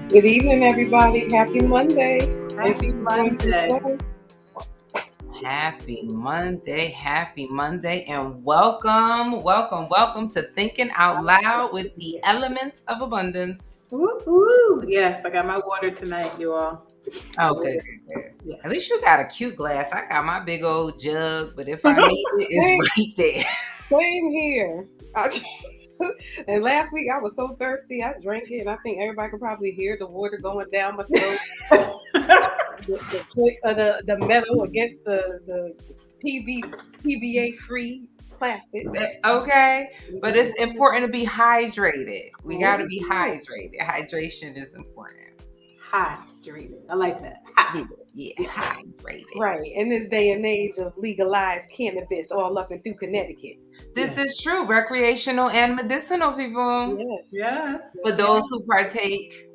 Good evening, everybody. Happy Monday. Thank Happy you for joining the Monday. show. Happy Monday, and welcome to Thinking Out Loud with the Elements of Abundance. Woo, woo. Yes, I got my water tonight, you all. Oh, good. Yes. At least you got a cute glass. I got my big old jug, but if I need it, it's right there. Same here. And last week I was so thirsty, I drank it, and I think everybody could probably hear the water going down my throat. The click of the metal against the PVA free plastic. Okay, but it's important to be hydrated. We got to be hydrated. Hydration is important. Hydrated. I like that. Yeah, hydrated. Right. In this day and age of legalized cannabis all up and through Connecticut. This is true. Recreational and medicinal, people. Yes. Yes. For those who partake.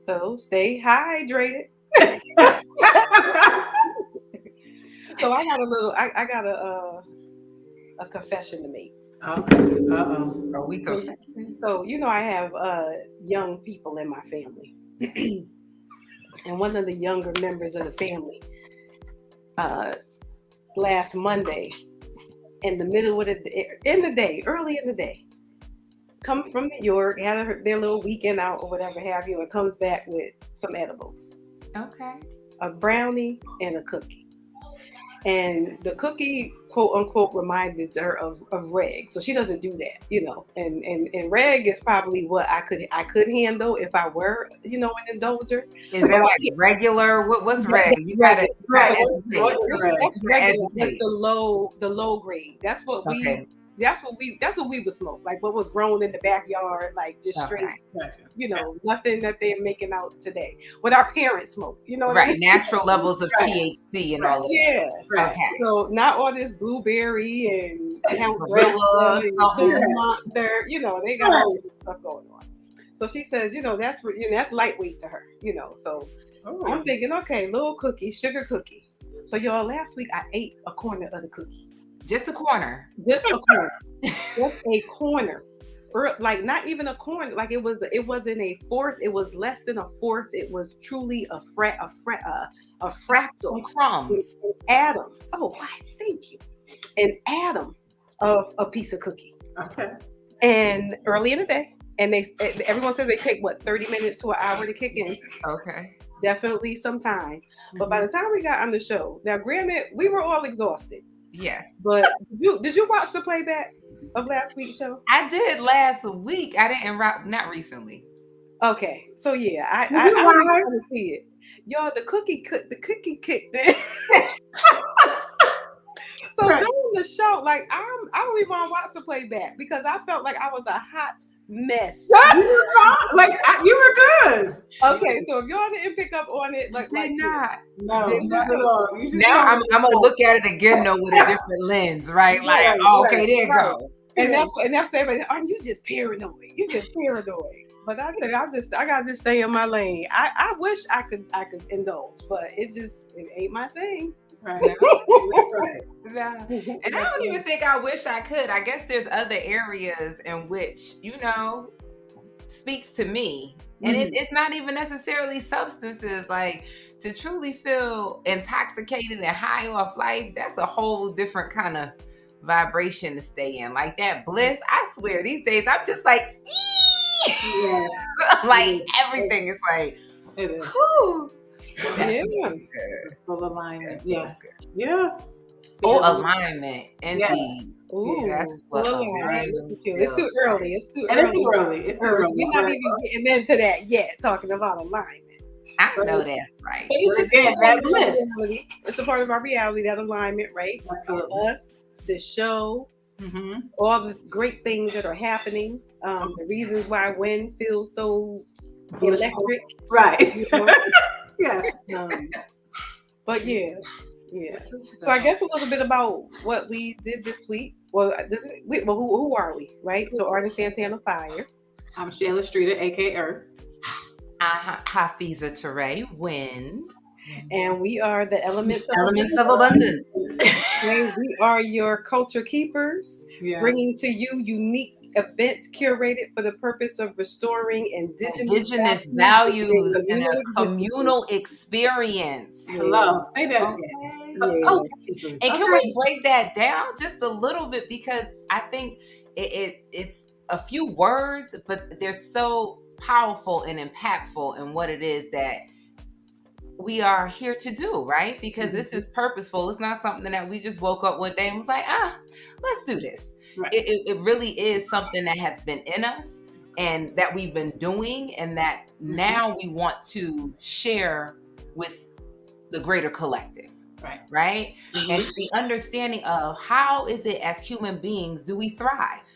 So stay hydrated. So I got a confession to make. Okay. Uh-oh. Are we confessing? So I have young people in my family. And one of the younger members of the family last Monday, in the middle of early in the day, come from New York, had their little weekend out or whatever have you, and comes back with some edibles. Okay. A brownie and a cookie. And the cookie, quote unquote, reminded her of Reg. So she doesn't do that, And Reg is probably what I could handle if I were, an indulger. Is that like regular? What's Reg? You gotta educate. That's the low grade. That's what we would smoke. Like what was grown in the backyard, like just straight, nothing that they're making out today. What our parents smoke, right? Natural levels of THC and all of that. Yeah. Right. Okay. So not all this blueberry and Gorilla, Monster, they got all this stuff going on. So she says, that's lightweight to her, So I'm thinking, okay, little cookie, sugar cookie. So y'all, last week I ate a corner of the cookie. Just a corner. Just a corner. Just a corner. Or like not even a corner. Like it wasn't a fourth. It was less than a fourth. It was truly a fractal. Some crumbs. An atom. Oh, why? Thank you. An atom of a piece of cookie. Okay. And early in the day, and everyone says they take 30 minutes to an hour to kick in. Okay. Definitely some time. But by the time we got on the show, now granted, we were all exhausted. Yes. But did you watch the playback of last week's show? I did last week. I didn't, not recently. Okay. So yeah, I want to see it. Y'all, the cookie kicked in. So during the show, like I don't even want to watch the playback because I felt like I was a hot mess. You were good. Okay, so if y'all didn't pick up on it, Did not at all. Now I'm gonna look at it again though with a different lens, right? Like, okay, there you go. And that's everybody. Are you just paranoid? You just paranoid. But I said I gotta just stay in my lane. I wish I could indulge, but it ain't my thing. Right. Yeah. And I don't even think I wish I could. I guess there's other areas in which, speaks to me. And it's not even necessarily substances. Like to truly feel intoxicated and high off life, that's a whole different kind of vibration to stay in. Like that bliss, I swear these days I'm just like, yeah. Like everything is like, whew. Full alignment. Yes. Yes. Oh, alignment. Indeed. Yes. Ooh, that's what it's too early. It's too early. We're not even getting into that yet, talking about alignment. I know that's right. It's a part of our reality, that alignment, right? Us, the show, all the great things that are happening, the reasons why wind feels so electric. Right. Yeah. But yeah. So I guess a little bit about what we did this week. Well, who are we, right? So Arden Santana Fire. I'm Shayla Streeter, aka Earth. Hafiza Teray, Wind. And we are the Elements of Abundance. We are your culture keepers, bringing to you unique events curated for the purpose of restoring Indigenous values and a communal existence. experience. Hello, say that again. Okay. Yeah. Co-keepers. And can we break that down just a little bit? Because I think it's a few words, but they're so powerful and impactful in what it is that we are here to do, right? Because this is purposeful. It's not something that we just woke up one day and was like, let's do this. Right. It really is something that has been in us and that we've been doing, and that now we want to share with the greater collective. Right. And the understanding of how is it as human beings do we thrive?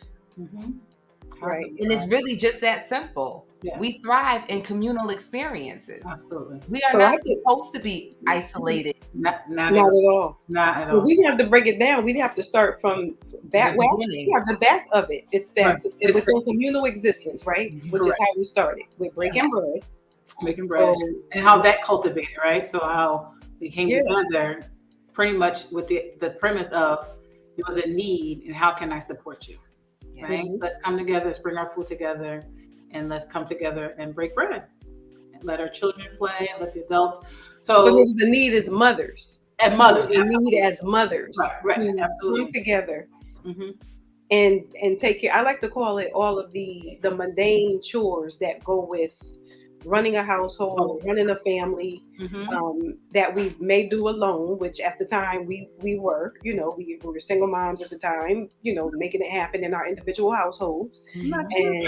Right. And it's really just that simple. Yeah. We thrive in communal experiences. Absolutely. We are not supposed to be isolated. Not at all. Not at all. We have to break it down. We'd have to start from back. We have the back of it. It's that it's within communal existence, right? Which is how we started with breaking bread. Making bread. And how that cultivated, right? So how we came together pretty much with the premise of there was a need and how can I support you? Right? Let's come together, let's bring our food together, and let's come together and break bread. And let our children play, and let the adults. So but the need is mothers. And mothers. The need as mothers. Right, absolutely. Come together. And take care. I like to call it all of the mundane chores that go with running a household, running a family, that we may do alone, which at the time we were, we were single moms at the time, making it happen in our individual households. And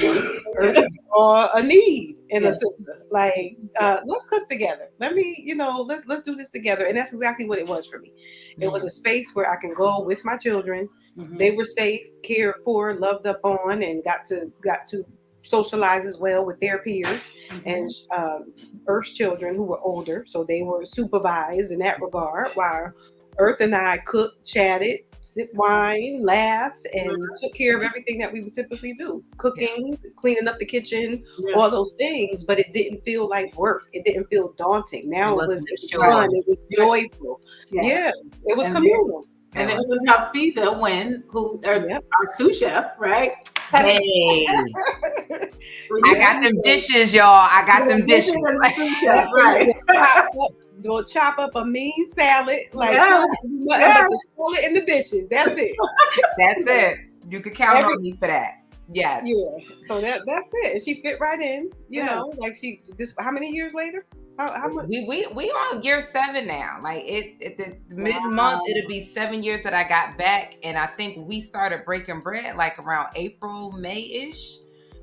or a need in a sister, like, let's cook together. Let me, let's do this together. And that's exactly what it was for me. It was a space where I can go with my children. They were safe, cared for, loved up on, and got to socialize as well with their peers and Earth's children who were older, so they were supervised in that regard, while Earth and I cooked, chatted, sipped wine, laughed, and took care of everything that we would typically do, cooking, cleaning up the kitchen, all those things. But it didn't feel like work. It didn't feel daunting. Now it was fun. It was joyful. It was communal. And this is how Fiza who our sous chef, right? Hey, I got them dishes, y'all. I got them dishes. Right. We'll chop up a mean salad, like nothing but the salad and the dishes. That's it. That's it. You can count on me for that. Yes. Yeah. So that's it. And she fit right in. You know, like how many years later? How much? We on year 7 now. Like the mid-month, it'll be 7 years that I got back, and I think we started breaking bread like around April, May-ish.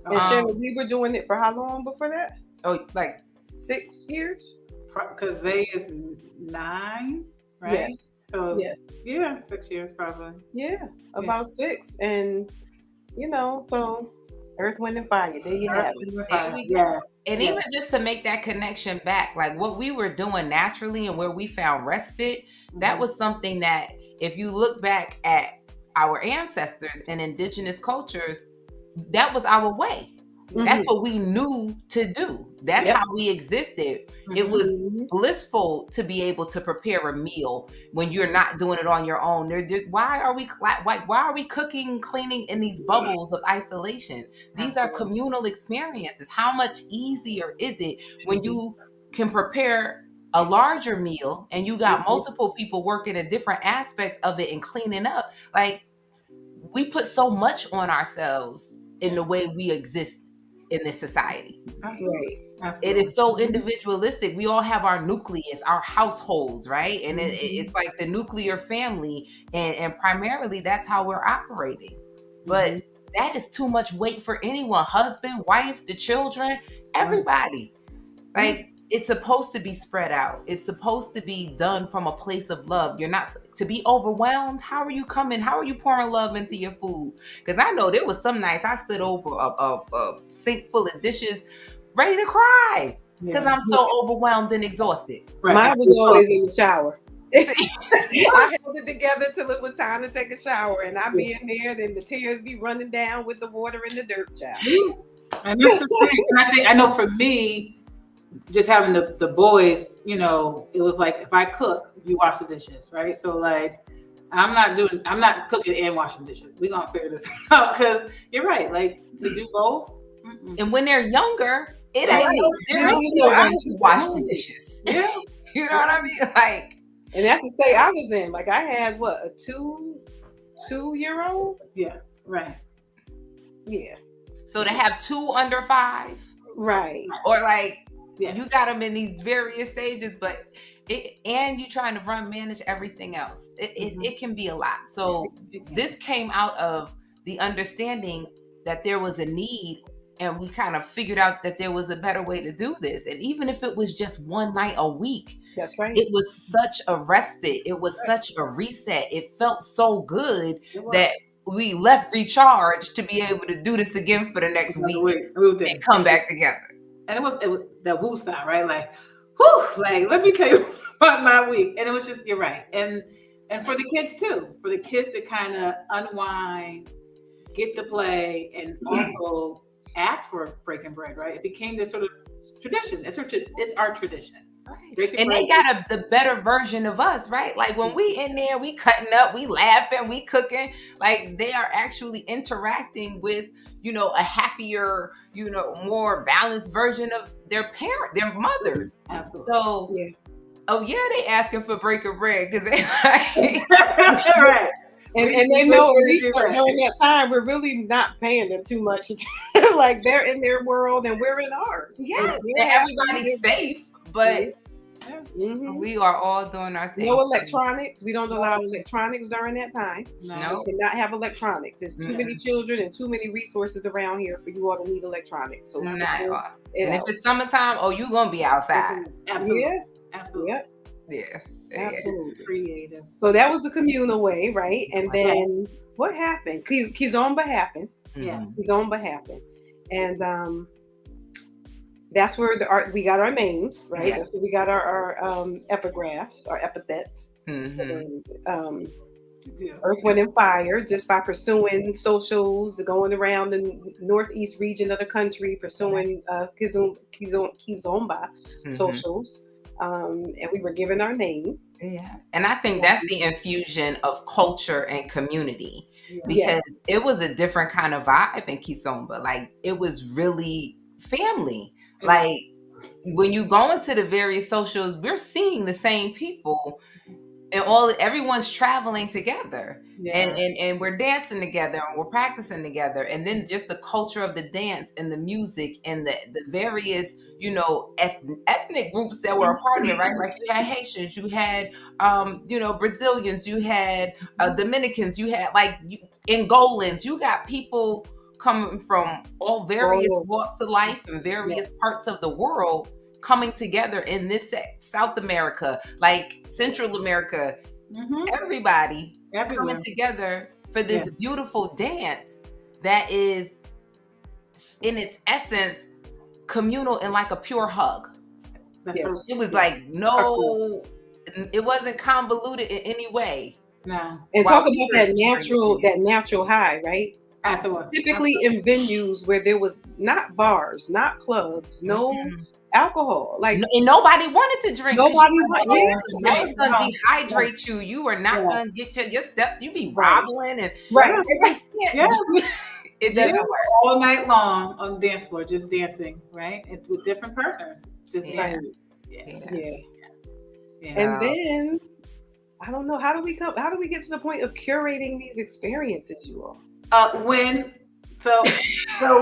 And Shannon, we were doing it for how long before that? Oh, like 6 years? Because May is 9, right? Yes. So 6 years probably. Yeah, about 6, and so. Earth, Wind, and Fire. There you have it. Yes. And even just to make that connection back, like what we were doing naturally and where we found respite, that was something that if you look back at our ancestors and indigenous cultures, that was our way. That's what we knew to do. That's how we existed. It was blissful to be able to prepare a meal when you're not doing it on your own. Why are we cooking, cleaning in these bubbles of isolation? These are communal experiences. How much easier is it when you can prepare a larger meal and you got multiple people working in different aspects of it and cleaning up? Like, we put so much on ourselves in the way we exist in this society. Right. It is so individualistic. We all have our nucleus, our households, right? And it's like the nuclear family, and primarily that's how we're operating. But that is too much weight for anyone, husband, wife, the children, everybody. Like, it's supposed to be spread out. It's supposed to be done from a place of love. You're not to be overwhelmed. How are you pouring love into your food? Because I know there was some nights I stood over a sink full of dishes ready to cry because I'm so overwhelmed and exhausted. Right. Mine was always in the shower. I held it together till it was time to take a shower, and I'd be in there, and the tears be running down with the water in the dirt, child. And that's the thing. I know for me, just having the boys, it was like if I cook, you wash the dishes, right? So like I'm not cooking and washing dishes. We're gonna figure this out because you're right. Like to do both. And when they're younger, it Right. ain't there ain't no one to wash the dishes. Yeah. You know what I mean? Like, And that's the state I was in. Like I had a 2-year-old? Yes. Right. Yeah. so to have 2 under 5, Right. or like Yes. you got them in these various stages, but and you trying to manage everything else. It can be a lot. So this came out of the understanding that there was a need, and we kind of figured out that there was a better way to do this. And even if it was just one night a week, That's right. it was such a respite. It was such a reset. It felt so good that we left recharged to be able to do this again for the next week and come back together. And it was the woo sound, right? Like, whew, like, let me tell you about my week. And it was just, you're right. And for the kids too, for the kids to kind of unwind, get to play, and also ask for breaking bread, right? It became this sort of tradition. It's our tradition. Right. And they got the better version of us, right? Like when we in there, we cutting up, we laughing, we cooking. Like they are actually interacting with, a happier, more balanced version of their mothers. Absolutely. So, they asking for breaking bread because they like, right. And they know at least during that time, we're really not paying them too much. Like they're in their world and we're in ours. Yes, everybody's safe, but we are all doing our thing. No electronics. We don't allow electronics during that time. No. We cannot have electronics. There's too many children and too many resources around here for you all to need electronics. So and if it's summertime, you're gonna be outside. Absolutely. Yeah. Absolutely. Yep. Yeah. Absolutely. Creative. So that was the communal way, right? And then what happened? Kizomba happened. Yeah. Kizomba happened. And that's where we got our names, right? Yeah. That's where we got our epigraphs, our epithets. Mm-hmm. Earth, Wind, and Fire, just by pursuing socials, going around the northeast region of the country, pursuing Kizomba socials. And we were given our name. Yeah. And I think that's the infusion of culture and community, because it was a different kind of vibe in Kizomba. Like it was really family. Like when you go into the various socials, we're seeing the same people, and everyone's traveling together, and we're dancing together, and we're practicing together. And then just the culture of the dance and the music and the various, ethnic groups that were a part of it, right? Like you had Haitians, you had, Brazilians, you had Dominicans, you had Angolans, you got people coming from all various walks of life and various parts of the world coming together in this South America, like Central America, everybody coming together for this beautiful dance that is in its essence communal and like a pure hug. It was like, it wasn't convoluted in any way. No. And talk about that natural high, right? Absolutely. Typically in venues where there was not bars, not clubs, no alcohol, and nobody wanted to drink. Nobody wanted. That was gonna dehydrate you. You were not gonna get your steps. You be wobbling and it doesn't work all night long on the dance floor, just dancing, right? And with different partners, just And then I don't know, how do we get to the point of curating these experiences, you all? So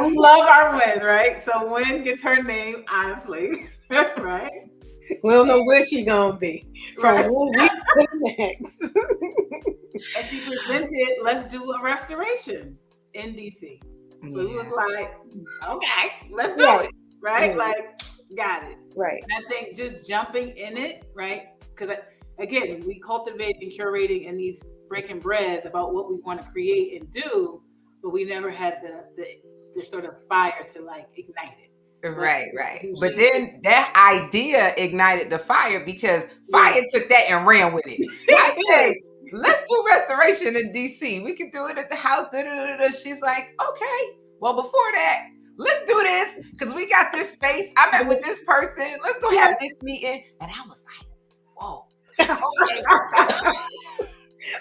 we love our Win, right? So Win gets her name, honestly, right? We don't know where she's gonna be from 1 week to the next. And she presented, let's do a restoration in DC. So it was like, okay, let's do it, right? Like, got it. Right. And I think just jumping in it, right? Because again, we cultivate and curating in these breaking breads about what we want to create and do, but we never had the sort of fire to ignite it. Right. But then that idea ignited the fire, because fire took that and ran with it. I said, let's do restoration in DC. We can do it at the house. She's like, okay. Well, before that, let's do this because we got this space. I met with this person. Let's go have this meeting. And I was like, whoa. Okay.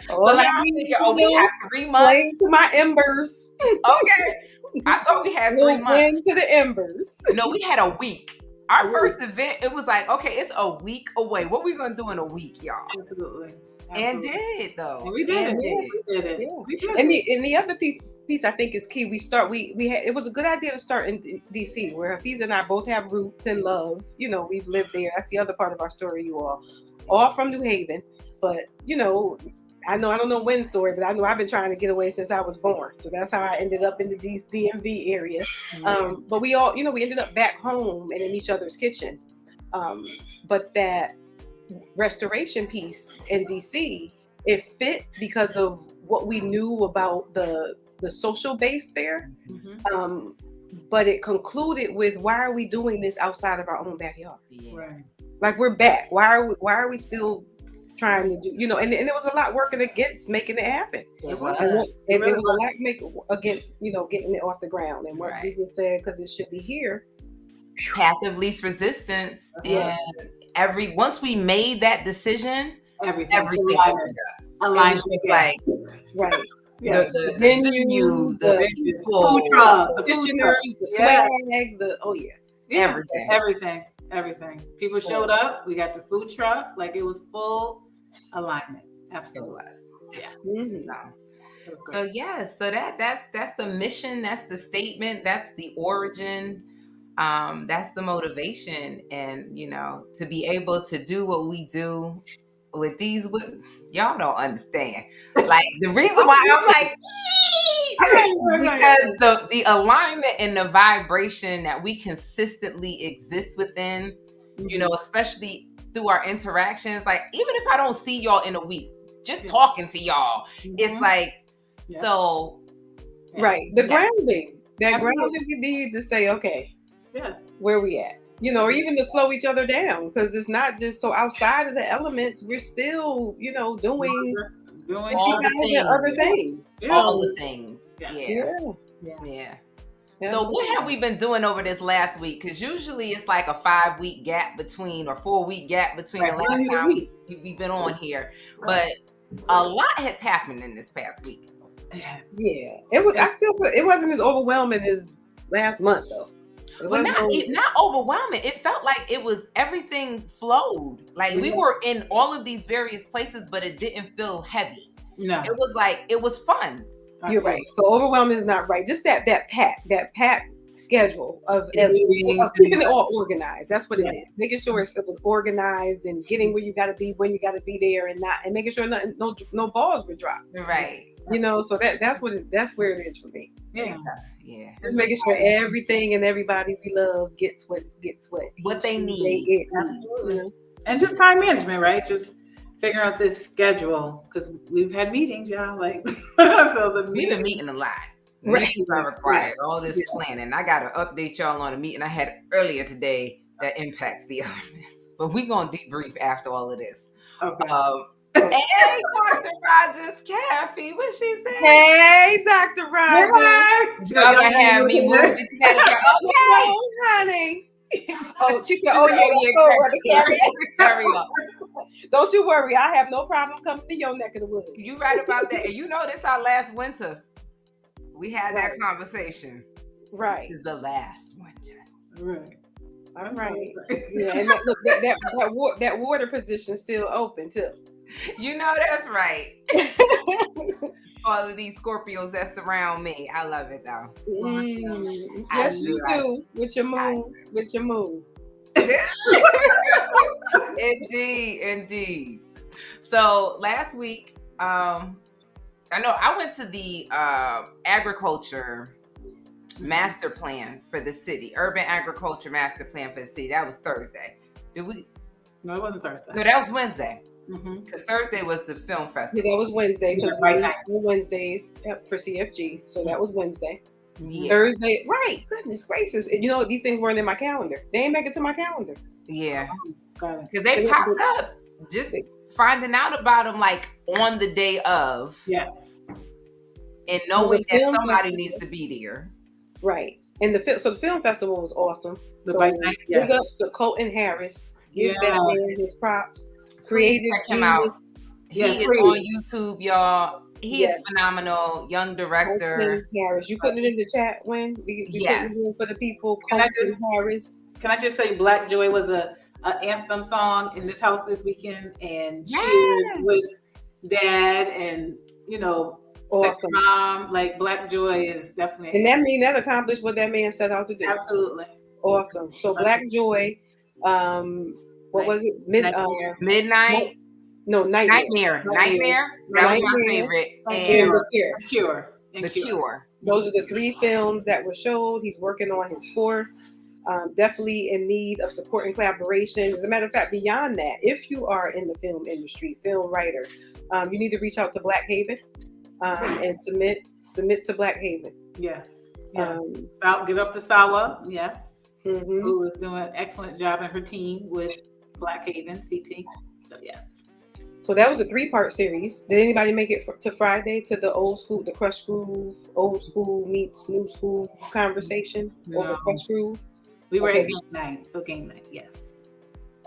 So now I'm thinking, we have 3 months. Flame to my embers. Okay. I thought we had 3 Little months. wind to the embers. No, we had a week. Our first event, it was like, okay, it's a week away. What we gonna do in a week, y'all? Absolutely. And did though. And we did And it. We did it. Yeah. We did And it. the other piece I think is key. We had, it was a good idea to start in DC, where Hafiz and I both have roots and love. You know, we've lived there. That's the other part of our story, you all from New Haven. But you know, I don't know Wynn's story, but I know I've been trying to get away since I was born. So that's how I ended up in the DMV area. But we all, you know, we ended up back home and in each other's kitchen. But that restoration piece in DC, it fit because of what we knew about the social base there. But it concluded with, why are we doing this outside of our own backyard? Right. Like, we're back. Why are we still trying to do, you know, and there was a lot working against making it happen. It was. And there was a lot against, you know, getting it off the ground. And once we just said, because it should be here. Path of least resistance. And once we made that decision, everything opened up. Alignment. Like, right. The venue, the people, food truck, the petitioners, the swag, everything. People showed up. We got the food truck. Like, it was full alignment. Absolutely. It was. Yeah. Mm-hmm. So so that's the mission. That's the statement. That's the origin. That's the motivation. And you know, to be able to do what we do with these, y'all don't understand. Like, the reason why I'm like, because the alignment and the vibration that we consistently exist within, you know, especially through our interactions. Like, even if I don't see y'all in a week, just talking to y'all, it's like, so. Right. The grounding. That grounding you need to say, okay, where we at? You know, or even to slow each other down, because it's not just so outside of the elements, we're still, you know, doing all the other things. All the things. Yeah. So what have we been doing over this last week? Because usually it's like a 5-week gap between, or 4-week gap between the last time we've been on here. But a lot has happened in this past week. Yeah. It was. It wasn't as overwhelming as last month though. Well, not overwhelming. It felt like it was, everything flowed. Like, we were in all of these various places, but it didn't feel heavy. No, it was like, it was fun. You're right. So overwhelming is not right. Just that packed schedule of keeping it all organized. That's what it is. Making sure it was organized and getting where you got to be when you got to be there, and making sure no balls were dropped. Right. You know, so that's where it is for me. Yeah. Just making sure everything and everybody we love gets what they need. Absolutely. And just time management, right? Just figuring out this schedule, because we've had meetings, y'all. Like, so we've been meeting a lot. Meetings are required. All this planning. I got to update y'all on a meeting I had earlier today that impacts the elements. But we're gonna debrief after all of this. Okay. Hey, Dr. Rogers, Kathy, what she say? Hey, Dr. Rogers. Y'all gonna have me move to Connecticut. Okay, honey. Oh, she said, carry on. Don't you worry, I have no problem coming to your neck of the woods. You right about that. And you know, this our last winter. We had that conversation. Right. This is the last winter. Right. All right. Yeah, and that water position still open too. You know that's right. All of these Scorpios that surround me. I love it though. Yes, you do. With your moon. Indeed. So last week, I know I went to the agriculture master plan for the city, urban agriculture master plan for the city. That was Thursday. Did we? No, it wasn't Thursday. No, that was Wednesday. Because Thursday was the film festival. Yeah, that was Wednesday. Because Wednesdays for CFG, so that was Wednesday. Yeah. Thursday, right? Goodness gracious! You know, these things weren't in my calendar. They ain't make it to my calendar. Yeah, because they popped up. Just finding out about them like on the day of. Yes. And knowing that somebody needs to be there. Right. And the film festival was awesome. The bike night. Big ups to Colton Harris. Give that man his props. Please check him out. He Yeah, is Creed. on YouTube, y'all. He Yes. is phenomenal. Young director. Coachman Harris. You put it in the chat when we Yes. put it in for the people. Can I Coachman Harris. Can I just say Black Joy was a anthem song in this house this weekend, and Yes. cheers with dad and sex Awesome. mom. Like Black Joy is definitely And that mean that accomplished what that man set out to do. absolutely Awesome. So Black Joy, what was it? Nightmare. Midnight. Nightmare. Nightmare. That was my favorite. And And The Cure. The Cure. Those are the 3 films that were showed. He's working on his 4th. Definitely in need of support and collaboration. As a matter of fact, beyond that, if you are in the film industry, film writer, you need to reach out to Black Haven and submit to Black Haven. Yes. Give up to Sawa. Yes. Mhm. Who is doing an excellent job and her team with Black Haven CT. So yes. So that was a 3-part series. Did anybody make it to Friday to the old school, the Crush Groove, old school meets new school conversation over Crush Groove? We were at game night, so game night, yes.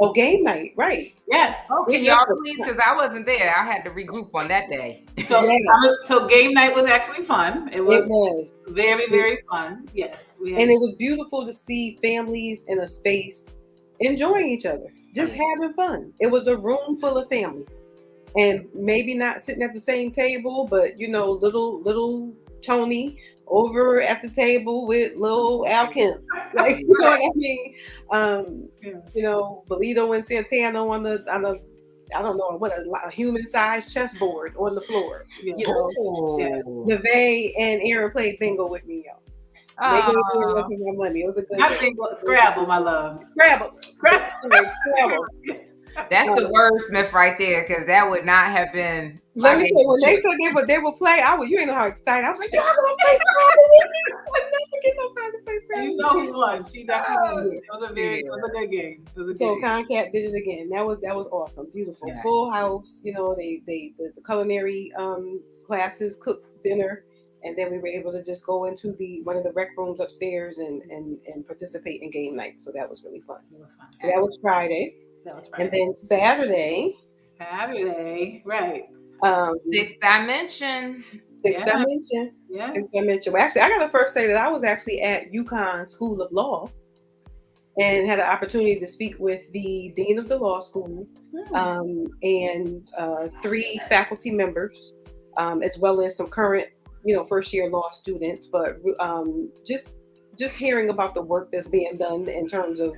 Oh, game night, right? Yes. Oh, can y'all please? Because I wasn't there. I had to regroup on that day. So game night was actually fun. It was very, very fun. Yes. And it was beautiful to see families in a space enjoying each other, just having fun. It was a room full of families, and maybe not sitting at the same table, but little Tony over at the table with little Al Kemp, like you know what I mean? Belito and Santana on the I don't know what a human-sized chessboard on the floor. Yeah. Neve and Aaron played bingo with me, y'all. They gave me my money. It was a good game. Scrabble, my love. Scrabble. That's the wordsmith right there, because that would not have been. Let me say, when they said they would play, you ain't know how excited I was. Like, y'all gonna play Scrabble with me? I would never get nobody to play Scrabble. You know he won. She definitely did. It was a good game. So Concat did it again. That was awesome, beautiful, full house. The culinary classes cooked dinner. And then we were able to just go into one of the rec rooms upstairs and participate in game night. So that was really fun. So that was Friday. And then Saturday, right. 6th Dimension. Sixth Dimension. Yeah. 6th Dimension. Well, actually, I got to first say that I was actually at UConn School of Law and had an opportunity to speak with the dean of the law school and 3 faculty members, as well as some current first-year law students, but just hearing about the work that's being done in terms of,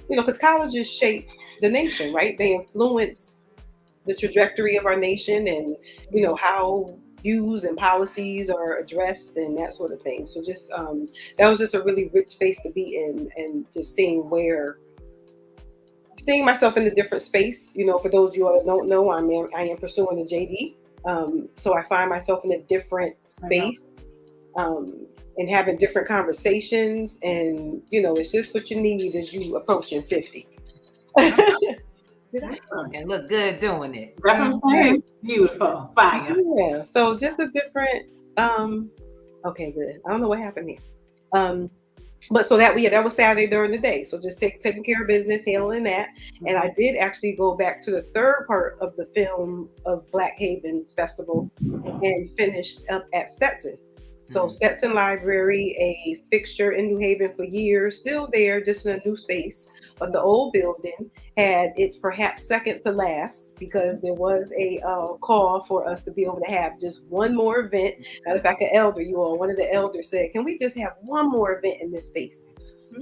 because colleges shape the nation, right? They influence the trajectory of our nation and, how views and policies are addressed and that sort of thing. So just, that was just a really rich space to be in, and just seeing myself in a different space. For those of you who don't know, I am pursuing a JD. So I find myself in a different space and having different conversations, and it's just what you need as you approaching 50. And look good doing it. That's what I'm saying. Beautiful. Fire. Yeah. So just a different. Okay, good. I don't know what happened here. But so that was Saturday during the day. So just taking care of business, handling that. And I did actually go back to the 3rd part of the film of Black Haven's festival and finished up at Stetson. So Stetson Library, a fixture in New Haven for years, still there, just in a new space. But the old building had its perhaps second to last, because there was a call for us to be able to have just one more event. Matter of fact, one of the elders said, can we just have one more event in this space?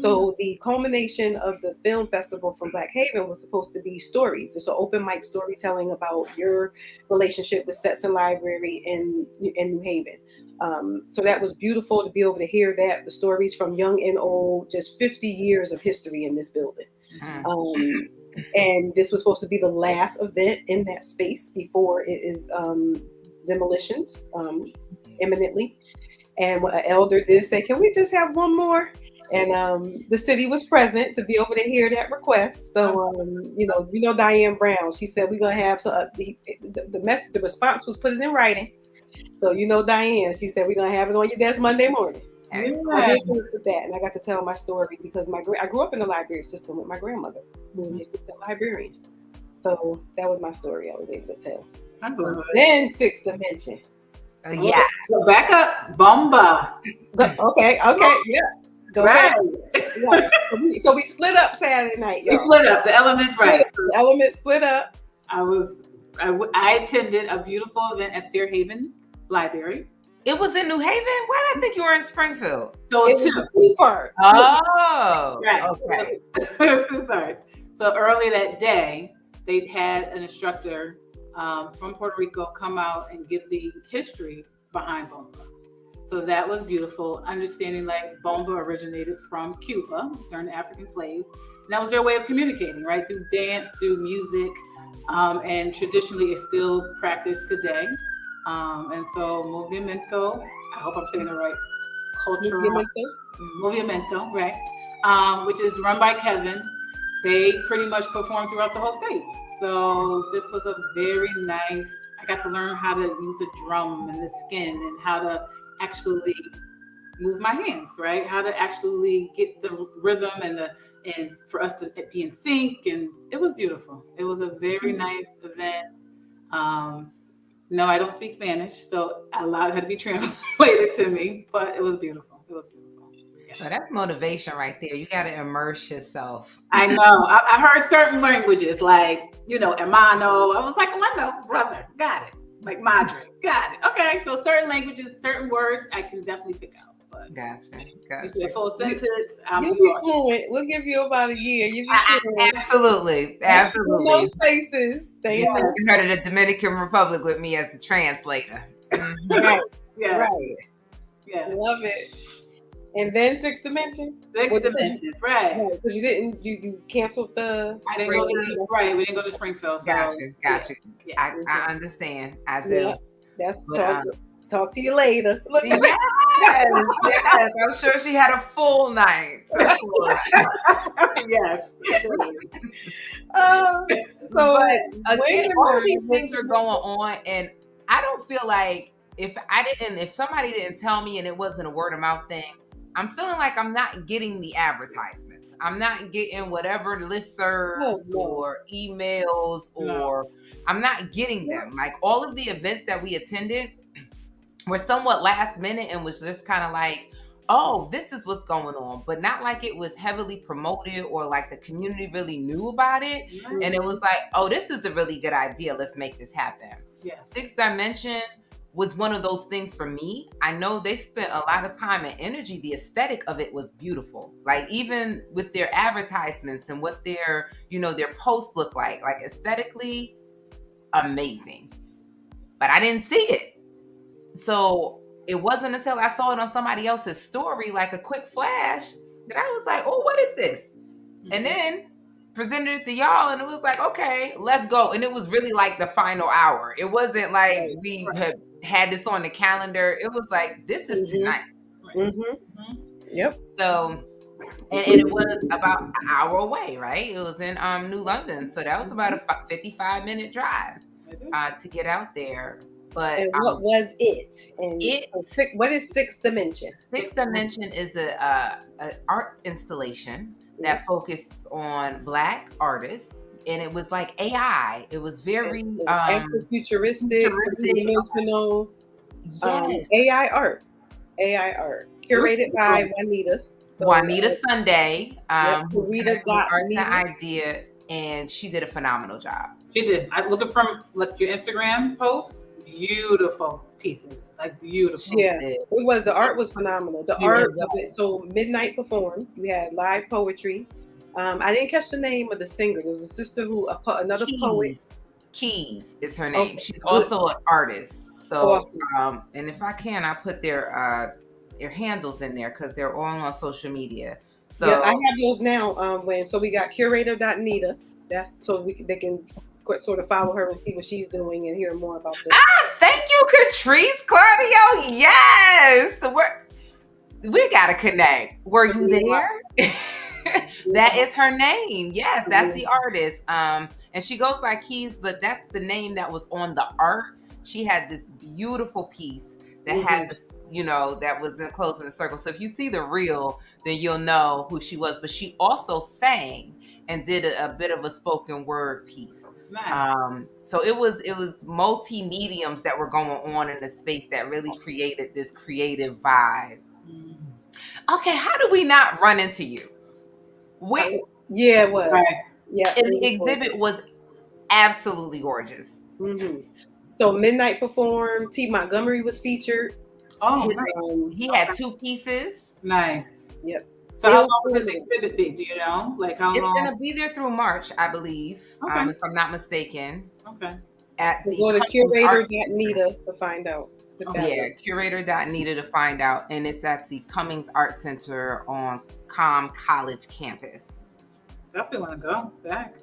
So the culmination of the film festival from Black Haven was supposed to be stories. It's an open mic storytelling about your relationship with Stetson Library in New Haven. So that was beautiful to be able to hear the stories from young and old, just 50 years of history in this building. And this was supposed to be the last event in that space before it is demolitions imminently. And an elder did say, can we just have one more? And the city was present to be able to hear that request. So, Diane Brown, she said, we're going to have the response was put in writing. So, Diane, she said, we're going to have it on your desk Monday morning. I did work with that, and I got to tell my story because I grew up in the library system with my grandmother, who was an assistant librarian. So that was my story I was able to tell. I love it. Then Sixth Dimension. Yeah. So back up, Bomba. Okay, yeah. Go Right. ahead. Right. So we split up Saturday night, We y'all. split up. The elements, right. The elements split up. I attended a beautiful event at Fairhaven Library. It was in New Haven? Why did I think you were in Springfield? So It it's was two. a two-part. Oh, Right. okay. It was 2 parts. So early that day, they had an instructor from Puerto Rico come out and give the history behind Bomba. So that was beautiful, understanding like Bomba originated from Cuba during the African slaves. And that was their way of communicating, right? Through dance, through music, and traditionally it's still practiced today. And so Movimiento, I hope I'm saying it right, cultural Movimiento, right? Which is run by Kevin. They pretty much performed throughout the whole state. So this was a very nice, I got to learn how to use a drum and the skin and how to actually move my hands, right? How to actually get the rhythm and for us to be in sync. And it was beautiful. It was a very nice event. No, I don't speak Spanish, so I allowed her to be translated to me, but it was beautiful. It was beautiful. So that's motivation right there. You got to immerse yourself. I know. I heard certain languages like, hermano. I was like, I know, brother. Got it. Like madre. Got it. Okay. So certain languages, certain words, I can definitely pick out. But Gotcha. it's a full sentence. You'll be fluent. We'll give you about a year. You'll be fluent. Absolutely. Those spaces. You heard of the Dominican Republic with me as the translator. Right. Yeah. Right. Yeah. Love it. And then Sixth Dimension. Six Dimensions, right? Because you canceled the. I didn't go to right. We didn't go to Springfield. So, Gotcha. Yeah. I understand. I do. Yeah. That's talk to you later. Look. Yes. I'm sure she had a full night. Yes. But again, all these things are going on, and I don't feel like if somebody didn't tell me and it wasn't a word of mouth thing, I'm feeling like I'm not getting the advertisements. I'm not getting whatever listservs or emails or I'm not getting them. Like all of the events that we attended were somewhat last minute and was just kind of like, oh, this is what's going on. But not like it was heavily promoted or like the community really knew about it. Mm-hmm. And it was like, oh, this is a really good idea. Let's make this happen. Yes. Sixth Dimension was one of those things for me. I know they spent a lot of time and energy. The aesthetic of it was beautiful. Like even with their advertisements and what their posts look like aesthetically amazing. But I didn't see it. So it wasn't until I saw it on somebody else's story, like a quick flash, that I was like, oh, what is this? Mm-hmm. And then presented it to y'all and it was like, okay, let's go. And it was really like the final hour. It wasn't like we had this on the calendar. It was like, this is tonight. Mm-hmm. Yep. So, and it was about an hour away, right? It was in New London. So that was about a 55-minute drive to get out there. But and what was it? And what is Sixth Dimension? Sixth Dimension is a art installation that focused on Black artists, and it was like AI. It was very futuristic, dimensional, AI art, curated by Juanita Sunday. Who's Arts and Ideas, and she did a phenomenal job. She did. I'm looking from your Instagram posts. Beautiful pieces, like beautiful. Yeah, it was. The art was phenomenal. The art of it. So Midnight performed. We had live poetry. I didn't catch the name of the singer. There was a sister another poet. Keys is her name. Okay. She's also an artist. So, awesome. And if I can, I put their handles in there because they're all on social media. So yeah, I have those now. So we got curator.nita. That's so they can sort of follow her and see what she's doing and hear more about this. Thank you, Catrice Claudio. Yes, we gotta connect. Were you there? That is her name. Yes, that's the artist. And she goes by Keys, but that's the name that was on the art. She had this beautiful piece that had this, that was enclosed in a circle. So if you see the reel, then you'll know who she was. But she also sang and did a bit of a spoken word piece. Nice. So it was multi-mediums that were going on in the space that really created this creative vibe. Okay, how do we not run into you? Yeah, it was. Right. Yeah, and the exhibit was absolutely gorgeous. Mm-hmm. So Midnight performed. T. Montgomery was featured. Oh, He had 2 pieces. Nice. Yep. So how long will this exhibit be? Do you know? Like how long? It's gonna be there through March, I believe. Okay. If I'm not mistaken. Okay. At the go to curator.nita to find out. Yeah, curator.nita to find out. And it's at the Cummings Art Center on Comm College campus. Definitely want to go back.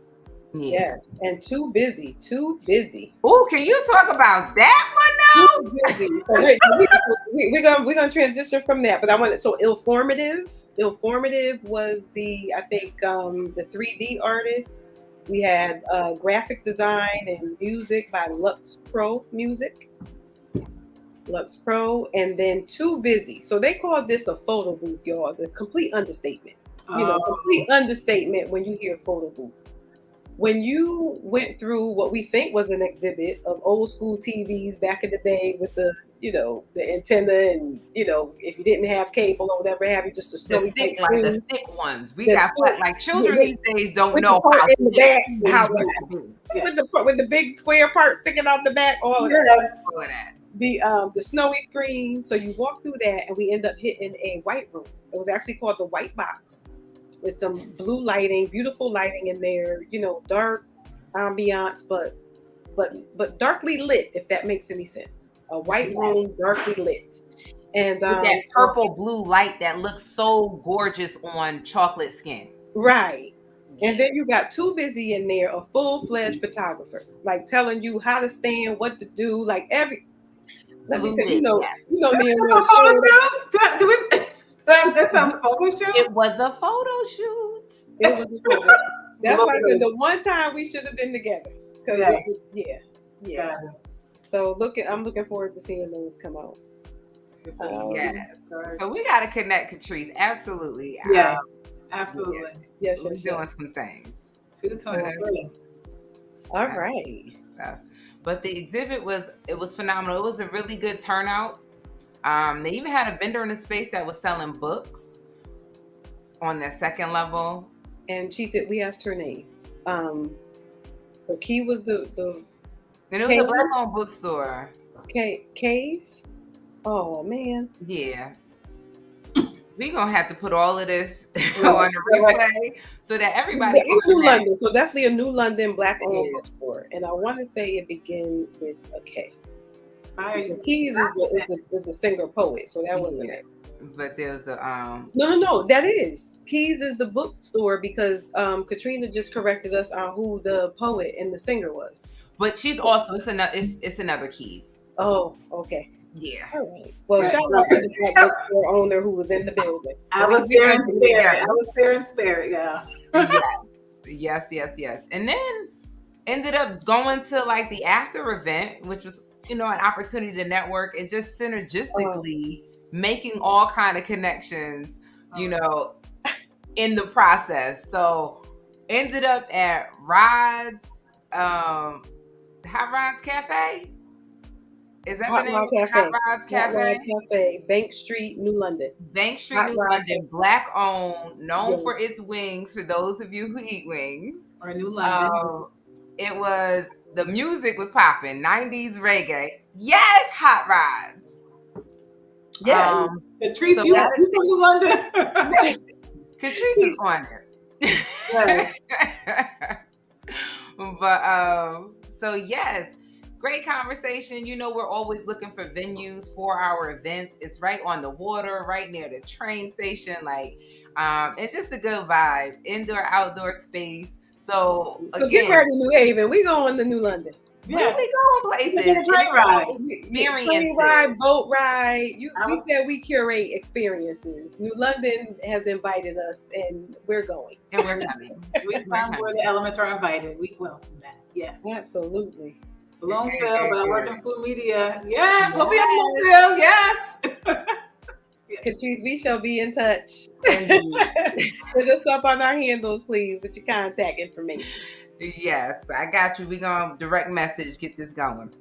Yeah. Yes, and too busy. Oh, can you talk about that one now? Too busy. So we're gonna transition from that, but I wanted Illformative was the the 3D artist. We had graphic design and music by Lux Pro, and then Too Busy. So they called this a photo booth, y'all. The complete understatement. Complete understatement when you hear photo booth. When you went through what we think was an exhibit of old school TVs back in the day with the antenna and, if you didn't have cable or whatever have you, just a snowy the thick ones. We got like children these days don't know how in the back, with the big square part sticking out the back, all of that. The snowy screen. So you walk through that and we end up hitting a white room. It was actually called the White Box, with some blue lighting, beautiful lighting in there, dark ambiance, but darkly lit, if that makes any sense. A white room, darkly lit. And with that purple blue light that looks so gorgeous on chocolate skin. Right. And then you got Too Busy in there, a full-fledged photographer, like telling you how to stand, what to do, like every. Let me tell you, me and Will. That's a photo shoot? It was a photo shoot. It was a photo shoot. That's why I said the one time we should have been together. Yeah. So I'm looking forward to seeing those come out. Yes. So we got to connect, Catrice. Absolutely. Yes. Absolutely. Yes. We're doing some things. 223. All right. But the exhibit was phenomenal. It was a really good turnout. They even had a vendor in the space that was selling books on the second level. And we asked her name. So Key was the and it was a Black-owned bookstore. K's? Oh man. Yeah. We're gonna have to put all of this on the replay so that everybody can New London. So definitely a New London Black-owned bookstore. And I want to say it began with a K. Keys is the singer poet, so that wasn't it. But there's a No, that is. Keys is the bookstore because Katrina just corrected us on who the poet and the singer was. But she's also it's another Keys. Oh, okay. Yeah. All right. Well, shout out to the Black bookstore owner who was in the building. I was there in spirit. Yeah. Yes. And then ended up going to like the after event, which was an opportunity to network and just synergistically making all kind of connections, in the process. So ended up at Rod's, Hot Rod's Cafe. Is that the name? Hot Rod's Cafe, Bank Street, New London. Black owned, known for its wings. For those of you who eat wings, or New London. The music was popping, 90s reggae. Yes, Hot Rods. Yes. Catrice, you from New London? Catrice is on it. Yes. But so yes, great conversation. We're always looking for venues for our events. It's right on the water, right near the train station, and just a good vibe, indoor, outdoor space. So again, get ready, New Haven. We going to New London. Yeah, we going places. Train ride, boat ride. We said we curate experiences. New London has invited us, and we're going. And we're coming. We come where the elements are invited. We welcome that. Yes, absolutely. Bloomfield, but I work in food media. Yes, we'll be in Bloomfield. Yes. Catrice, we shall be in touch. Hit us up on our handles, please, with your contact information. Yes, I got you. We gonna direct message, get this going.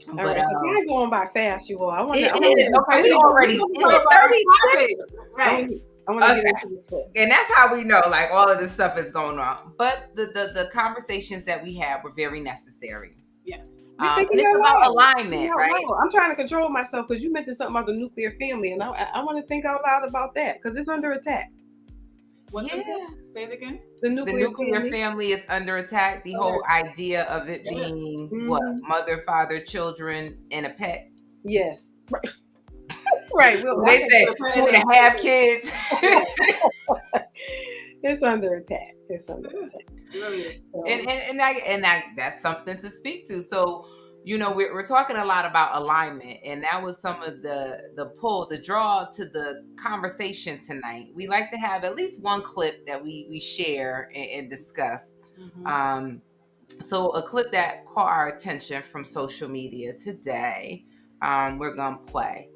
All right, so time going by fast, you all. I want to. Okay, we already. Is it 36? Right. I want to get into this clip. And that's how we know, like, all of this stuff is going on. But the conversations that we had were very necessary. Yes. And it's about alignment, right? I'm trying to control myself because you mentioned something about the nuclear family, and I want to think out loud about that because it's under attack. Say it again. The nuclear family is under attack. The whole idea of it being what? Mother, father, children, and a pet. Yes. Right. They say 2.5 kids. It's under attack. It's under attack. And that's something to speak to. So, you know, we're talking a lot about alignment, and that was some of the draw to the conversation tonight. We like to have at least one clip that we share and discuss. Mm-hmm. So a clip that caught our attention from social media today, we're gonna play.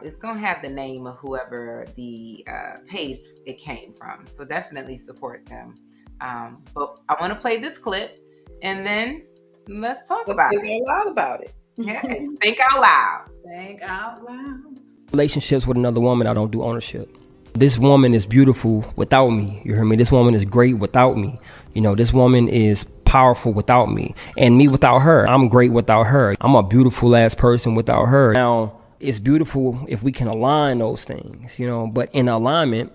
It's gonna have the name of whoever the page it came from, so definitely support them. But I want to play this clip, and then let's talk about it. Think out loud about it. Yeah, think out loud. Think out loud. Relationships with another woman, I don't do ownership. This woman is beautiful without me. You hear me? This woman is great without me. You know, this woman is powerful without me, and me without her. I'm great without her. I'm a beautiful ass person without her. Now, it's beautiful if we can align those things, you know, but in alignment,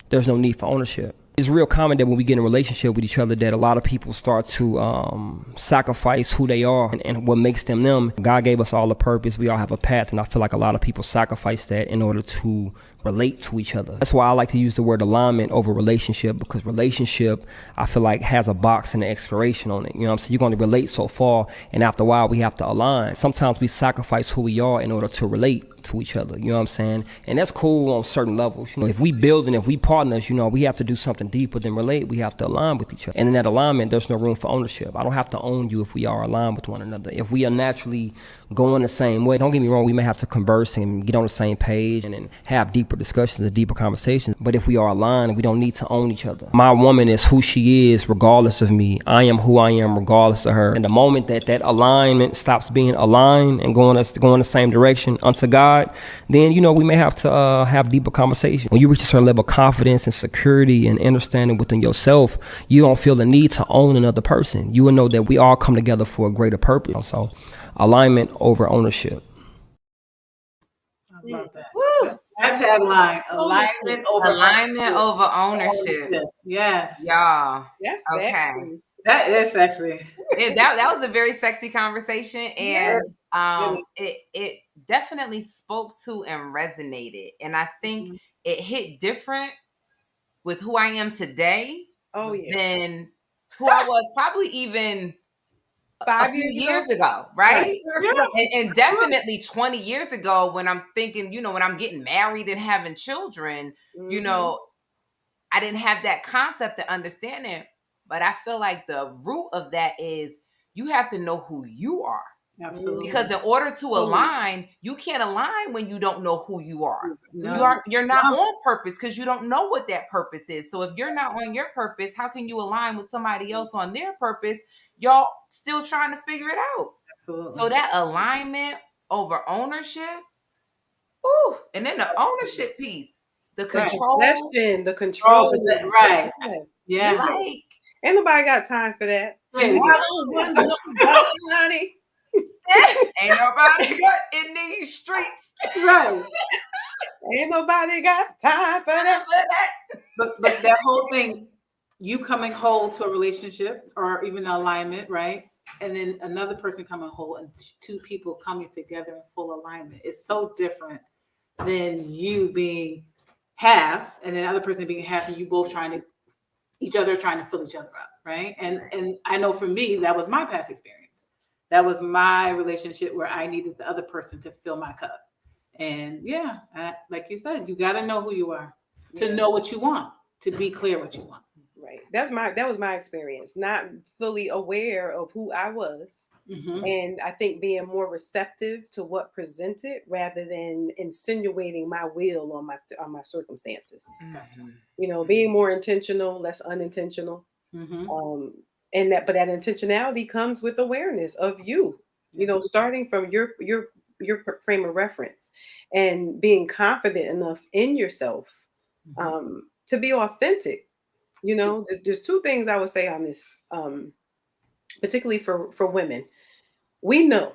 there's no need for ownership. It's real common that when we get in a relationship with each other that a lot of people start to sacrifice who they are and what makes them them. God gave us all a purpose. We all have a path, and I feel like a lot of people sacrifice that in order to relate to each other. That's why I like to use the word alignment over relationship, because relationship, I feel like, has a box and an expiration on it. You know what I'm saying? You're going to relate so far, and after a while, we have to align. Sometimes we sacrifice who we are in order to relate to each other. You know what I'm saying? And that's cool on certain levels. You know, if we build and if we partners, you know, we have to do something deeper than relate. We have to align with each other. And in that alignment, there's no room for ownership. I don't have to own you if we are aligned with one another. If we are naturally going the same way, don't get me wrong, we may have to converse and get on the same page and then have deeper discussions and deeper conversations. But if we are aligned, we don't need to own each other. My woman is who she is regardless of me. I am who I am regardless of her. And the moment that that alignment stops being aligned and going the same direction unto God, then, you know, we may have to have deeper conversations. When you reach a certain level of confidence and security and understanding within yourself, you don't feel the need to own another person. You will know that we all come together for a greater purpose. So alignment over ownership. I love that. Woo! That tagline, alignment over ownership. Yes. Y'all. That's okay. Sexy. That is sexy. That was a very sexy conversation, and it definitely spoke to and resonated. And I think it hit different with who I am today than who I was probably even 5 years ago, right? And definitely 20 years ago, when I'm thinking, you know, when I'm getting married and having children, you know, I didn't have that concept to understand it. But I feel like the root of that is you have to know who you are. Absolutely. Because in order to align, you can't align when you don't know who you are. No. You're not on purpose because you don't know what that purpose is. So if you're not on your purpose, how can you align with somebody else on their purpose? Y'all still trying to figure it out. Absolutely. So that alignment over ownership, ooh, and then the ownership piece, the control, the control, right? Yeah, like ain't nobody got time for that. Ain't nobody got in these streets, right? Ain't nobody got time for that. But that whole thing, you coming whole to a relationship or even an alignment, right? And then another person coming whole, and two people coming together in full alignment. It's so different than you being half and then the other person being half, and you both trying to fill each other up, right? And I know for me, that was my past experience. That was my relationship where I needed the other person to fill my cup. And like you said, you got to know who you are to know what you want, to be clear what you want. Right. That was my experience, not fully aware of who I was. Mm-hmm. And I think being more receptive to what presented rather than insinuating my will on my circumstances. Mm-hmm. You know, being more intentional, less unintentional. Mm-hmm. but that intentionality comes with awareness of you, starting from your frame of reference and being confident enough in yourself to be authentic. There's two things I would say on this, particularly for women. We know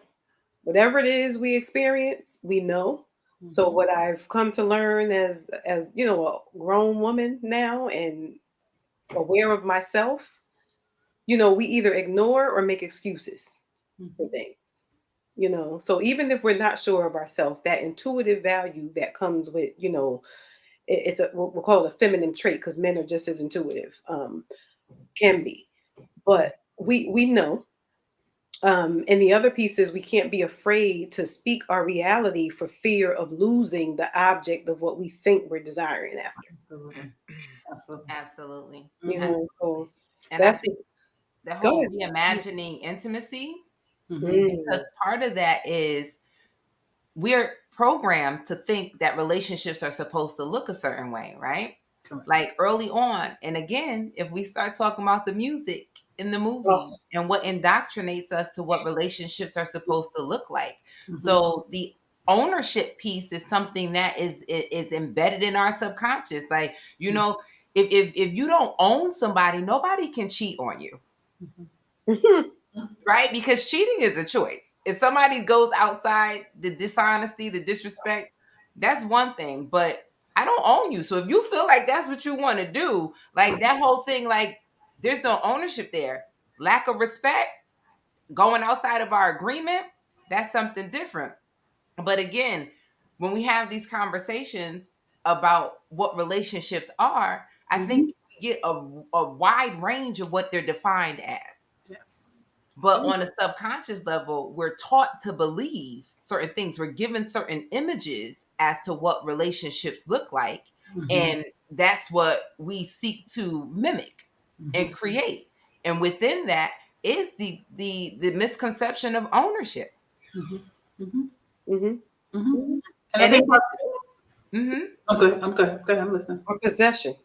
whatever it is we experience, we know. So what I've come to learn as a grown woman now and aware of myself, we either ignore or make excuses for things. So even if we're not sure of ourselves, that intuitive value that comes with, it's we'll call it a feminine trait, because men are just as intuitive, can be, but we know. And the other piece is we can't be afraid to speak our reality for fear of losing the object of what we think we're desiring after. Absolutely. So And I that's think the go whole ahead. reimagining intimacy, Mm. because part of that is we're programmed to think that relationships are supposed to look a certain way, right? Correct. Like early on. And again, if we start talking about the music in the movie and what indoctrinates us to what relationships are supposed to look like. So the ownership piece is something that is embedded in our subconscious. Like, if you don't own somebody, nobody can cheat on you. Right? Because cheating is a choice. If somebody goes outside the dishonesty, the disrespect, that's one thing. But I don't own you. So if you feel like that's what you want to do, like that whole thing, like there's no ownership there. Lack of respect, going outside of our agreement, that's something different. But again, when we have these conversations about what relationships are, I think we get a wide range of what they're defined as. Yes. But on a subconscious level, we're taught to believe certain things. We're given certain images as to what relationships look like. And that's what we seek to mimic and create. And within that is the misconception of ownership. And I think I'm good. I'm listening. Or possession.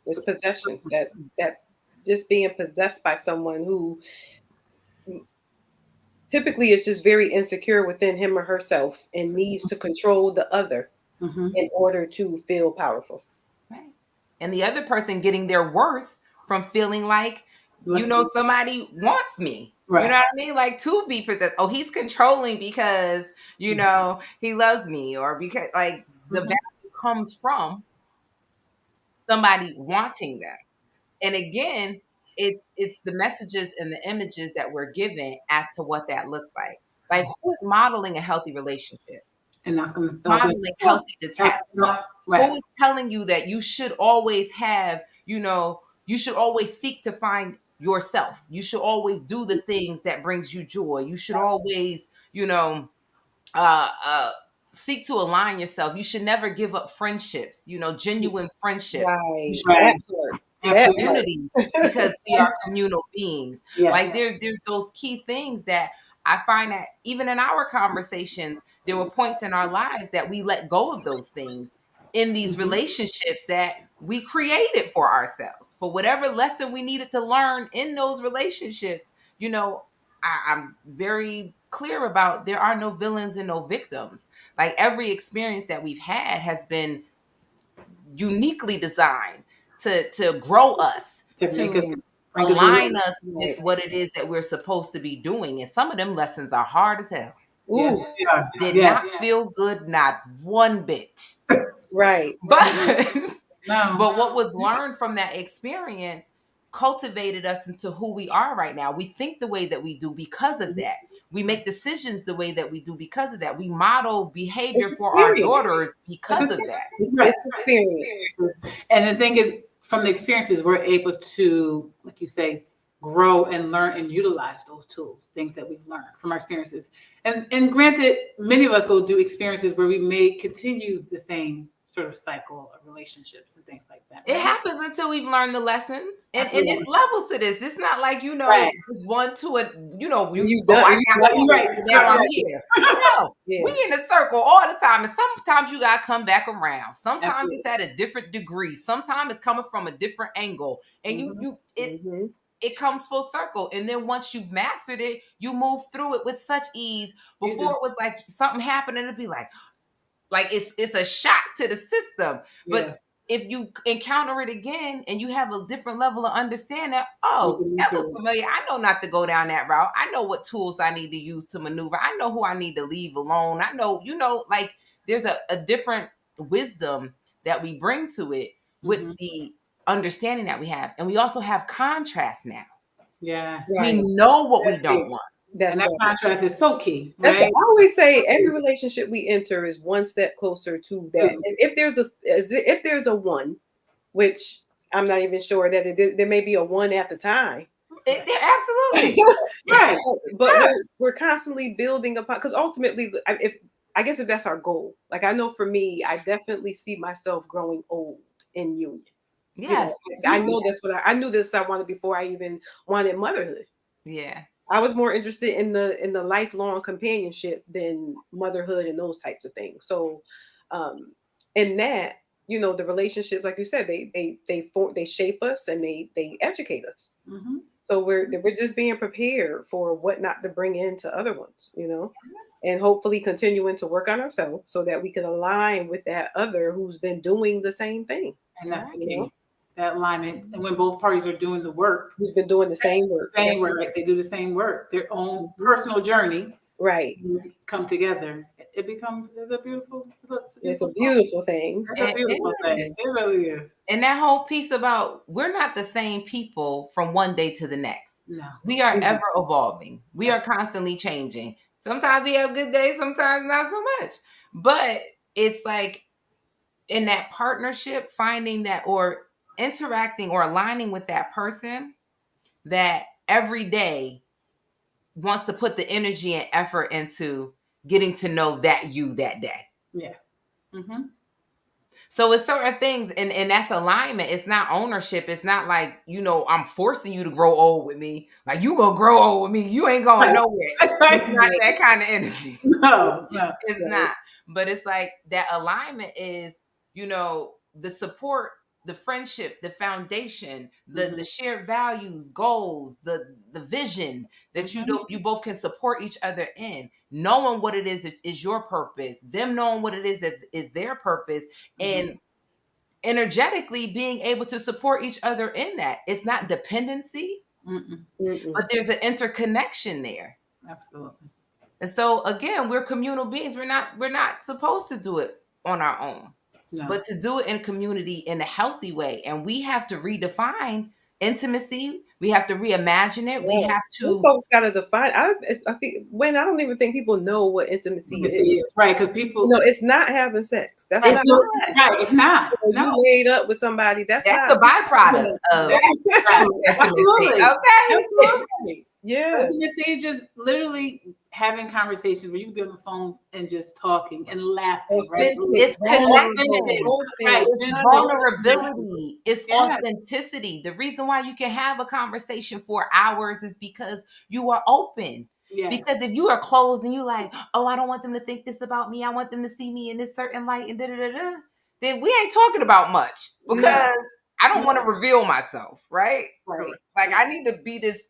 It's possession. That just being possessed by someone who typically is just very insecure within him or herself and needs to control the other in order to feel powerful. Right. And the other person getting their worth from feeling like, somebody wants me. Right. You know what I mean? Like to be possessed. Oh, he's controlling because, he loves me, or because like the value comes from somebody wanting them. And again, it's the messages and the images that we're given as to what that looks like. Like, who is modeling a healthy relationship? And that's going to modeling healthy detachment. Right. Who is telling you that you should always have, you should always seek to find yourself. You should always do the things that brings you joy. You should always, seek to align yourself. You should never give up friendships, genuine friendships. Right. And community, because we are communal beings. Yeah. Like there's those key things that I find that even in our conversations, there were points in our lives that we let go of those things in these relationships that we created for ourselves, for whatever lesson we needed to learn in those relationships. I'm very clear about there are no villains and no victims. Like every experience that we've had has been uniquely designed to grow us, to align us with what it is that we're supposed to be doing. And some of them lessons are hard as hell. Did not feel good, not one bit. Right. But what was learned from that experience cultivated us into who we are right now. We think the way that we do because of that. We make decisions the way that we do because of that. We model behavior for our daughters because of that. It's experience. And the thing is, from the experiences, we're able to, like you say, grow and learn and utilize those tools, things that we've learned from our experiences. And granted, many of us go do experiences where we may continue the same sort of cycle of relationships and things like that. It happens until we've learned the lessons. And it's levels to this. It's not like, it's one to it, now I'm here. No, we in a circle all the time. And sometimes you got to come back around. Sometimes it's at a different degree. Sometimes it's coming from a different angle. And it comes full circle. And then once you've mastered it, you move through it with such ease. Before it was like something happened and it'd be like it's a shock to the system. But if you encounter it again and you have a different level of understanding, that looks familiar. I know not to go down that route. I know what tools I need to use to maneuver. I know who I need to leave alone. I know, like there's a different wisdom that we bring to it with the understanding that we have. And we also have contrast now. Yes. We know what we don't want. And that contrast is so key. That's right? what I always say. Every relationship we enter is one step closer to that. And if there's a one, which I'm not even sure that there may be a one at the time. Absolutely. Right. But we're constantly building upon, because ultimately, if that's our goal. Like I know for me, I definitely see myself growing old in union. Yes. I know that's what I knew this I wanted before I even wanted motherhood. Yeah. I was more interested in the lifelong companionship than motherhood and those types of things. So, in that, the relationships, like you said, they shape us and they educate us. Mm-hmm. So we're just being prepared for what not to bring into other ones, and hopefully continuing to work on ourselves so that we can align with that other who's been doing the same thing. And that's the key. That alignment, and when both parties are doing the work, who's been doing the same work, right? They do the same work, their own personal journey, right? Come together. It's a beautiful thing. It's a beautiful thing. It really is. And that whole piece about we're not the same people from one day to the next. No, we are ever evolving. We are constantly changing. Sometimes we have good days, sometimes not so much. But it's like in that partnership, finding that or interacting or aligning with that person that every day wants to put the energy and effort into getting to know that you that day. Yeah. Mm-hmm. So it's certain things, and that's alignment. It's not ownership. It's not like, I'm forcing you to grow old with me. Like, you gonna grow old with me. You ain't going nowhere. It's not that kind of energy. No. It's not. But it's like that alignment is, the support, the friendship, the foundation, the shared values, goals, the vision that you both can support each other in, knowing what it is your purpose, them knowing what it is their purpose, and energetically being able to support each other in that. It's not dependency, but there's an interconnection there. Absolutely. And so again, we're communal beings. We're not supposed to do it on our own. No. But to do it in community in a healthy way. And we have to redefine intimacy. We have to reimagine it. Yeah. We have to. Folks got to define. I don't even think people know what intimacy is. Right, because people. It's not having sex. That's not. Right, it's not. You laid up with somebody. That's not the byproduct of intimacy. Okay. Absolutely. Yeah. Intimacy is just literally having conversations where you can be on the phone and just talking and laughing. Right? It's connection. Right. It's vulnerability. It's authenticity. The reason why you can have a conversation for hours is because you are open. Yes. Because if you are closed and you like, oh, I don't want them to think this about me. I want them to see me in this certain light and then we ain't talking about much because I don't want to reveal myself. Right. Like I need to be this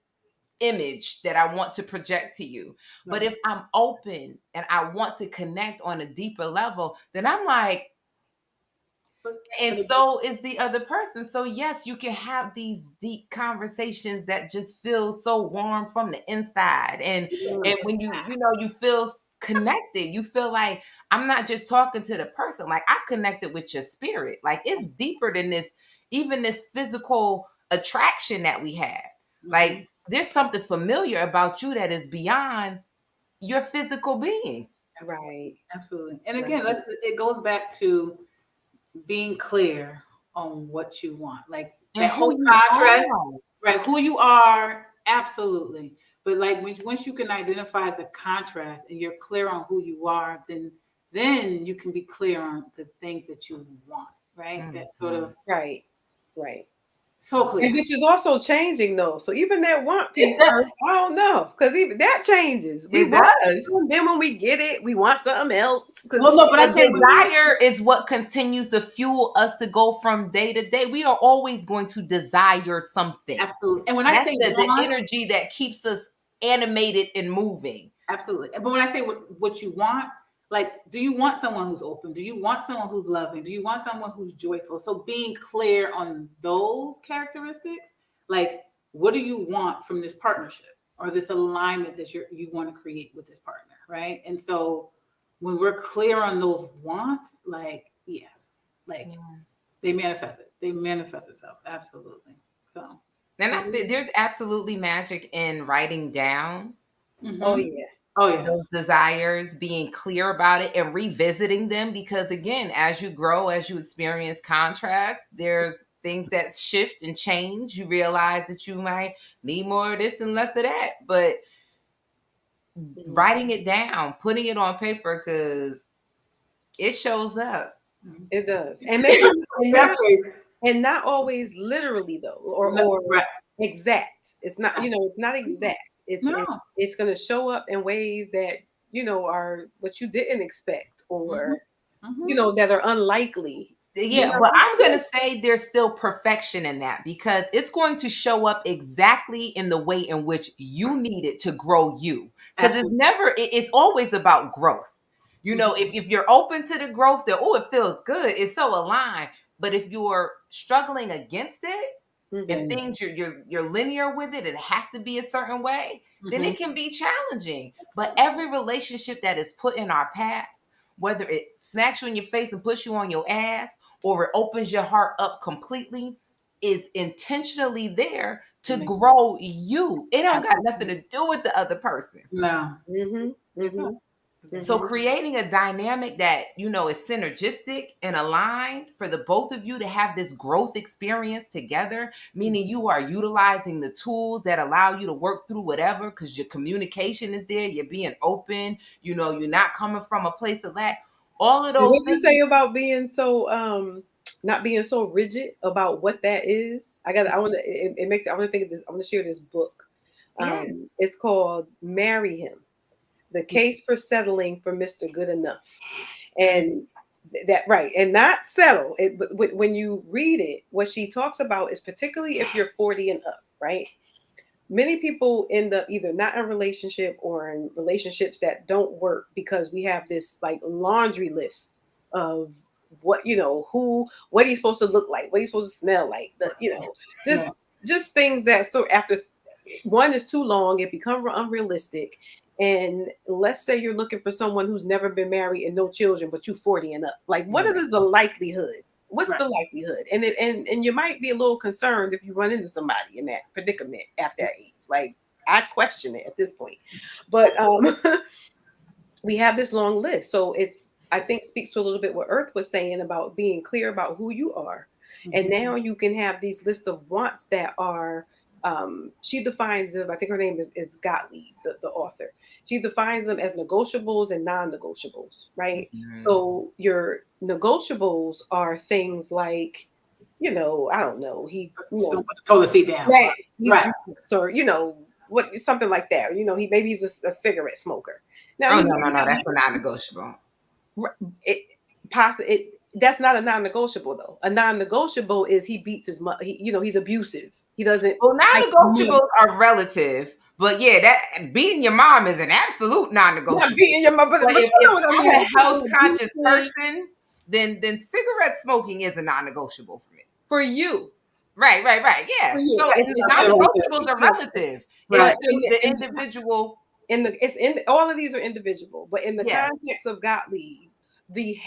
image that I want to project to you. But if I'm open and I want to connect on a deeper level, then I'm like, and so is the other person. So yes, you can have these deep conversations that just feel so warm from the inside. And when you feel connected, you feel like I'm not just talking to the person, like I've connected with your spirit. Like it's deeper than this, even this physical attraction that we had. Like there's something familiar about you that is beyond your physical being. Right. Absolutely. And again, it goes back to being clear on what you want. Like that whole contrast, right? Who you are, absolutely. But like once you can identify the contrast and you're clear on who you are, then you can be clear on the things that you want, right? That sort of right. So clear. And which is also changing though. So even that want piece, I don't know, because even that changes. It does. Then when we get it, we want something else. Well, no, but I The think desire is what continues to fuel us to go from day to day. We are always going to desire something. absolutely. And when That's I say the energy that keeps us animated and moving. absolutely. But when I say what you want, like, do you want someone who's open? Do you want someone who's loving? Do you want someone who's joyful? So being clear on those characteristics, like, what do you want from this partnership or this alignment that you want to create with this partner, right? And so when we're clear on those wants, like, yes, like they manifest it. They manifest itself. Absolutely. So. And I said, there's absolutely magic in writing down. Oh yeah. Oh yes. Those desires, being clear about it and revisiting them, because again, as you grow, as you experience contrast, there's things that shift and change. You realize that you might need more of this and less of that, but writing it down, putting it on paper, because it shows up. It does. And maybe and not always literally though, or right. exact. It's not, it's not exact. It's going to show up in ways that, are what you didn't expect, or, that are unlikely. Yeah, but I'm going to say there's still perfection in that, because it's going to show up exactly in the way in which you need it to grow you. Because it's always about growth. If you're open to the growth, that, it feels good. It's so aligned. But if you're struggling against it, and things you're linear with it has to be a certain way, then it can be challenging. But every relationship that is put in our path, whether it smacks you in your face and puts you on your ass, or it opens your heart up completely, is intentionally there to grow you. It don't got nothing to do with the other person. No. So creating a dynamic that, is synergistic and aligned for the both of you to have this growth experience together, meaning you are utilizing the tools that allow you to work through whatever, because your communication is there, you're being open, you're not coming from a place of lack. All of those What you say about being so not being so rigid about what that is? I want to think of this. I want to share this book. It's called Marry Him: The Case for Settling for Mr. Good Enough. And that, right. And not settle. When you read it, what she talks about is, particularly if you're 40 and up, right? Many people end up either not in a relationship or in relationships that don't work, because we have this like laundry list of what he's supposed to look like, what he's supposed to smell like, just things that, so after one is too long, it becomes unrealistic. And let's say you're looking for someone who's never been married and no children, but you're 40 and up. Like, what is the likelihood? What's the likelihood? And you might be a little concerned if you run into somebody in that predicament at that age. Like, I'd question it at this point. But we have this long list. So I think speaks to a little bit what Earth was saying about being clear about who you are. And now you can have these lists of wants that are, she defines them, I think her name is Gottlieb, the author. She defines them as negotiables and non-negotiables, right? So your negotiables are things like, I don't know, don't put the toilet seat down. Right. Or, something like that. He's a cigarette smoker. Now, no, that's a non-negotiable. That's not a non-negotiable though. A non-negotiable is he beats his mother. He's abusive. He doesn't. Well, non-negotiables are relative, but yeah, that beating your mom is an absolute non-negotiable. Not beating your mom, but if I'm a health-conscious person, then cigarette smoking is a non-negotiable for me. For you, right, yeah. So non-negotiables are relative. Right. It's the individual. All of these are individual, but in the context of Gottlieb, the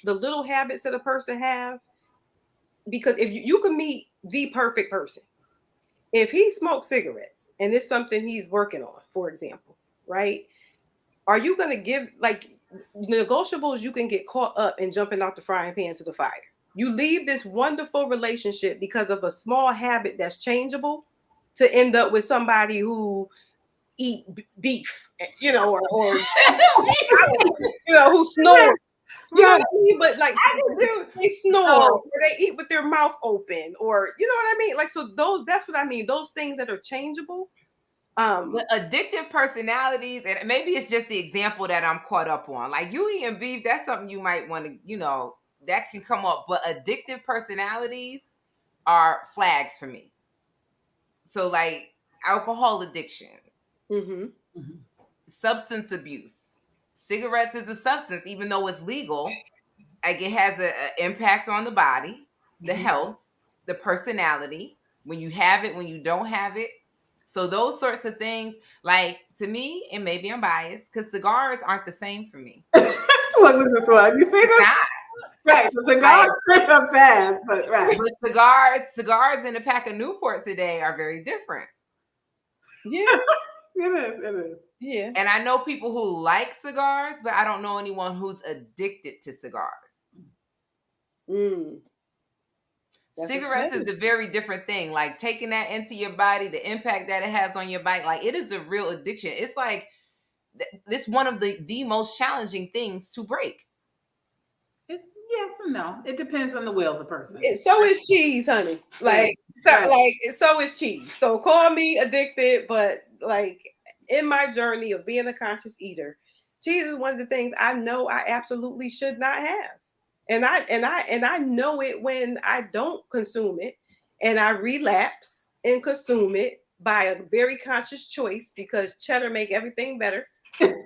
little habits that a person have, because if you can meet the perfect person, if he smokes cigarettes and it's something he's working on, for example, right? Are you going to give, like, negotiables? You can get caught up in jumping out the frying pan to the fire. You leave this wonderful relationship because of a small habit that's changeable, to end up with somebody who eat beef, or who snores. You know what I mean? But like I can do. they snore So- or they eat with their mouth open, or you know what I mean? Like, so that's what I mean. Those things that are changeable. But addictive personalities, and maybe it's just the example that I'm caught up on. Like you eating beef, that's something you might want to, that can come up. But addictive personalities are flags for me. So like alcohol addiction, substance abuse. Cigarettes is a substance, even though it's legal. Like it has an impact on the body, the health, the personality. When you have it, when you don't have it. So those sorts of things, like to me, and maybe I'm biased, because cigars aren't the same for me. What was this one? You say that? Right. So cigars are bad, but right. But cigars in a pack of Newports today are very different. Yeah. It is. Yeah. And I know people who like cigars, but I don't know anyone who's addicted to cigars. Cigarettes is a very different thing. Like taking that into your body, the impact that it has on your body, like it is a real addiction. It's like it's one of the most challenging things to break. Yes and no. It depends on the will of the person. So is cheese, honey. Like, so is cheese. So call me addicted, but like in my journey of being a conscious eater, cheese is one of the things I know I absolutely should not have. And I know it when I don't consume it, and I relapse and consume it by a very conscious choice because cheddar make everything better. It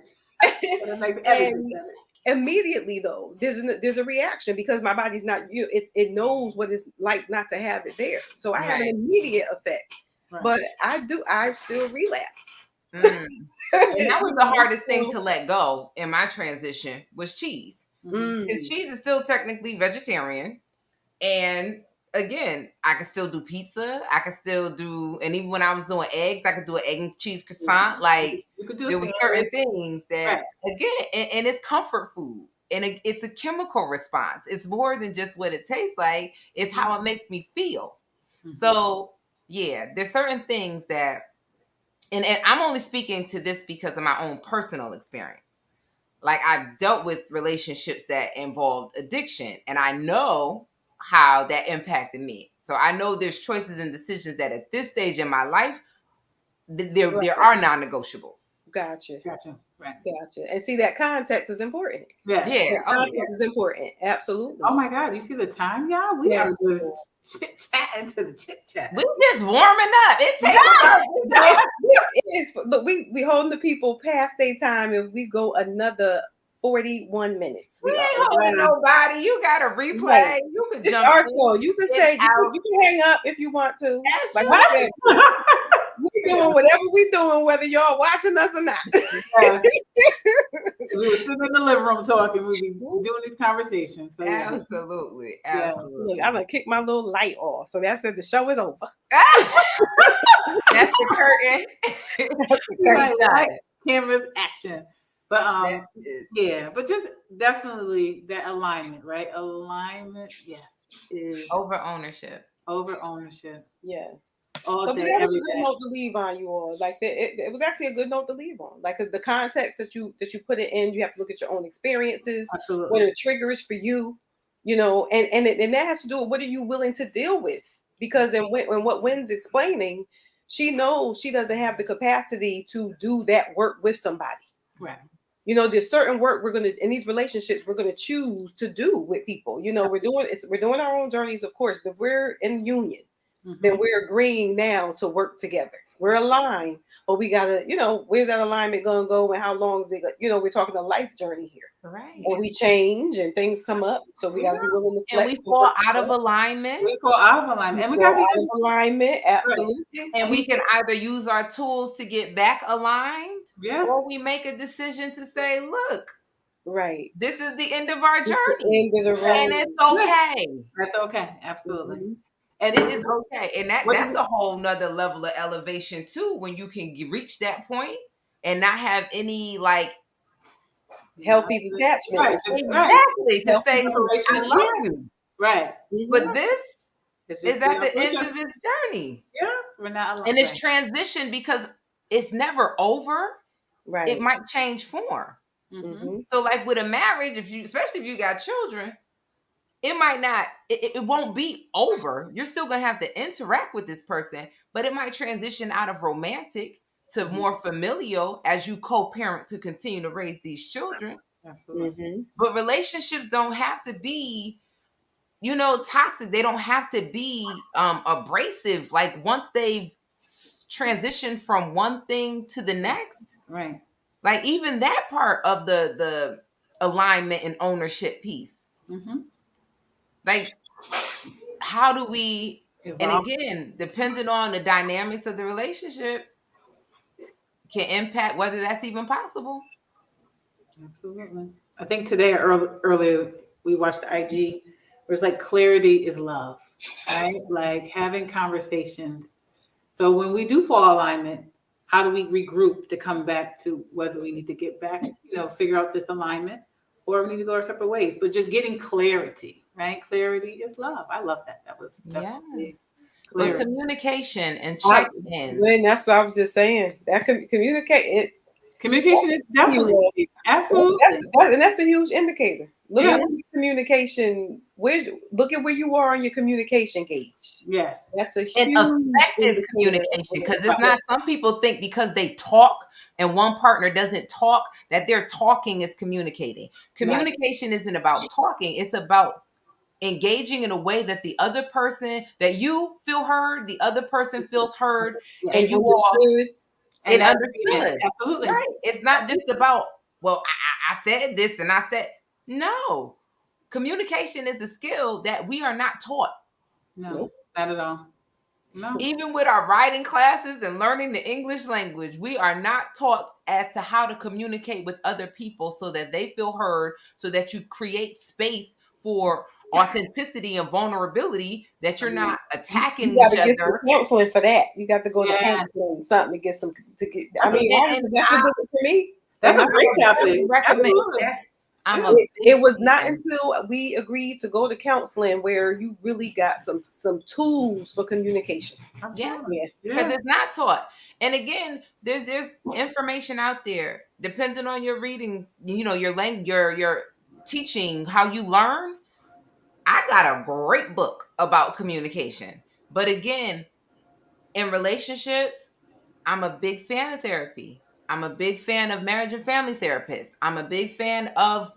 makes everything better. Immediately though, there's a reaction because my body's not it knows what it's like not to have it there. So I have an immediate effect, but I still relapse. And that was the hardest thing to let go in my transition was cheese. Because cheese is still technically vegetarian. And again, I can still do pizza. I can still do, and even when I was doing eggs, I could do an egg and cheese croissant. Like there were certain things that, again, and it's comfort food. And it's a chemical response. It's more than just what it tastes like. It's how it makes me feel. So yeah, there's certain things that, and I'm only speaking to this because of my own personal experience. Like I've dealt with relationships that involved addiction, and I know how that impacted me. So I know there's choices and decisions that at this stage in my life, there are non-negotiables. Gotcha. Right. Gotcha. And see, that context is important. Yeah. Context is important. Absolutely. Oh my God. You see the time, y'all? We are just chit-chatting to the chit-chat. We just warming up. It takes it is. Look, we holding the people past their time and we go another 41 minutes. We ain't holding nobody. You got a replay. Right. You could jump in. You can say, you can hang up if you want to. That's like we doing whatever we doing, whether y'all watching us or not. We were sitting in the living room talking. We be doing these conversations. So, Absolutely. Look, I'm gonna kick my little light off. So that's it. The show is over. That's the curtain. Right. Cameras, action. But but just definitely that alignment, right? Alignment, yes, is over ownership. Yes. All day, that was every a good note to leave on you all. Like it was actually a good note to leave on. Like the context that you put it in, you have to look at your own experiences. Absolutely. What are triggers for you, and that has to do with what are you willing to deal with? Because in what Wynn's explaining, she knows she doesn't have the capacity to do that work with somebody. Right. There's certain work in these relationships we're gonna choose to do with people. We're doing our own journeys, of course, but if we're in union, then we're agreeing now to work together. We're aligned, but we gotta, where's that alignment gonna go and how long is it? We're talking a life journey here, right? And we change and things come up, so we gotta be willing to flex. And we fall out of alignment. And we gotta be out of alignment, absolutely. And we can either use our tools to get back aligned, yes, or we make a decision to say, look, right, this is the end of our journey, end of the road. And it's okay. That's okay, absolutely. And it is okay. And that's a whole nother level of elevation too, when you can reach that point and not have any healthy detachment. Right. Exactly. To say, I love you. Right. But this is at the end of its journey. Yes. We're not alone. And it's transition because it's never over. Right. It might change form. Mm-hmm. So like with a marriage, especially if you got children, it might not, it won't be over. You're still going to have to interact with this person, but it might transition out of romantic to more familial as you co-parent to continue to raise these children. Mm-hmm. But relationships don't have to be, toxic. They don't have to be abrasive. Like once they've transitioned from one thing to the next, Right. like even that part of the alignment and ownership piece. Like, how do we, and again, depending on the dynamics of the relationship, can impact whether that's even possible. Absolutely. I think today or earlier we watched the IG where it's like clarity is love, right? Like having conversations. So when we do fall alignment, how do we regroup to come back to whether we need to get back, figure out this alignment, or we need to go our separate ways? But just getting clarity, right? Clarity is love. I love that. That was definitely But clear. communication and check-ins. And that's what I was just saying. That communicate. Communication is definitely absolutely, and that's a huge indicator. Look at your communication. Look at where you are on your communication gauge. Yes, that's a and huge effective communication, because it's not. Some people think because they talk and one partner doesn't talk that their talking is communicating. Communication isn't about talking; it's about engaging in a way that the other person, that you feel heard, the other person feels heard, and you all. And understood. Absolutely. Right. It's not just about, well, I said this and I said, no. Communication is a skill that we are not taught. No, not at all. No. Even with our writing classes and learning the English language, we are not taught as to how to communicate with other people so that they feel heard, so that you create space for authenticity and vulnerability, that you're not attacking each other. Get counseling for that. You got to go to counseling, something to get some. I mean, that's what did it for me. That's a great topic. Recommend. It was not until we agreed to go to counseling where you really got some tools for communication. Because it's not taught. And again, there's information out there, depending on your reading, your language, your teaching, how you learn. I got a great book about communication. But again, in relationships, I'm a big fan of therapy. I'm a big fan of marriage and family therapists. I'm a big fan of,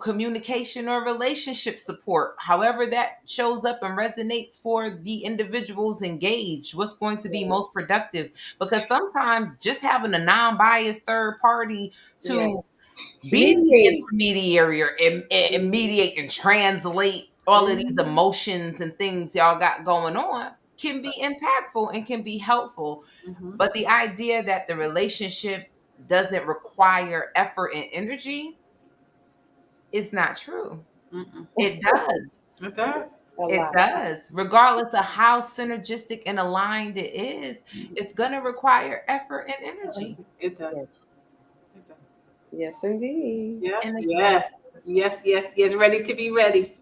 communication or relationship support. However that shows up and resonates for the individuals engaged, what's going to be most productive. Because sometimes just having a non-biased third party to be the intermediary and mediate and translate all of these emotions and things y'all got going on can be impactful and can be helpful. But the idea that the relationship doesn't require effort and energy is not true. It does. It does. It does. Regardless of how synergistic and aligned it is, it's going to require effort and energy. It does. Yes, indeed. Yes. Ready to be ready.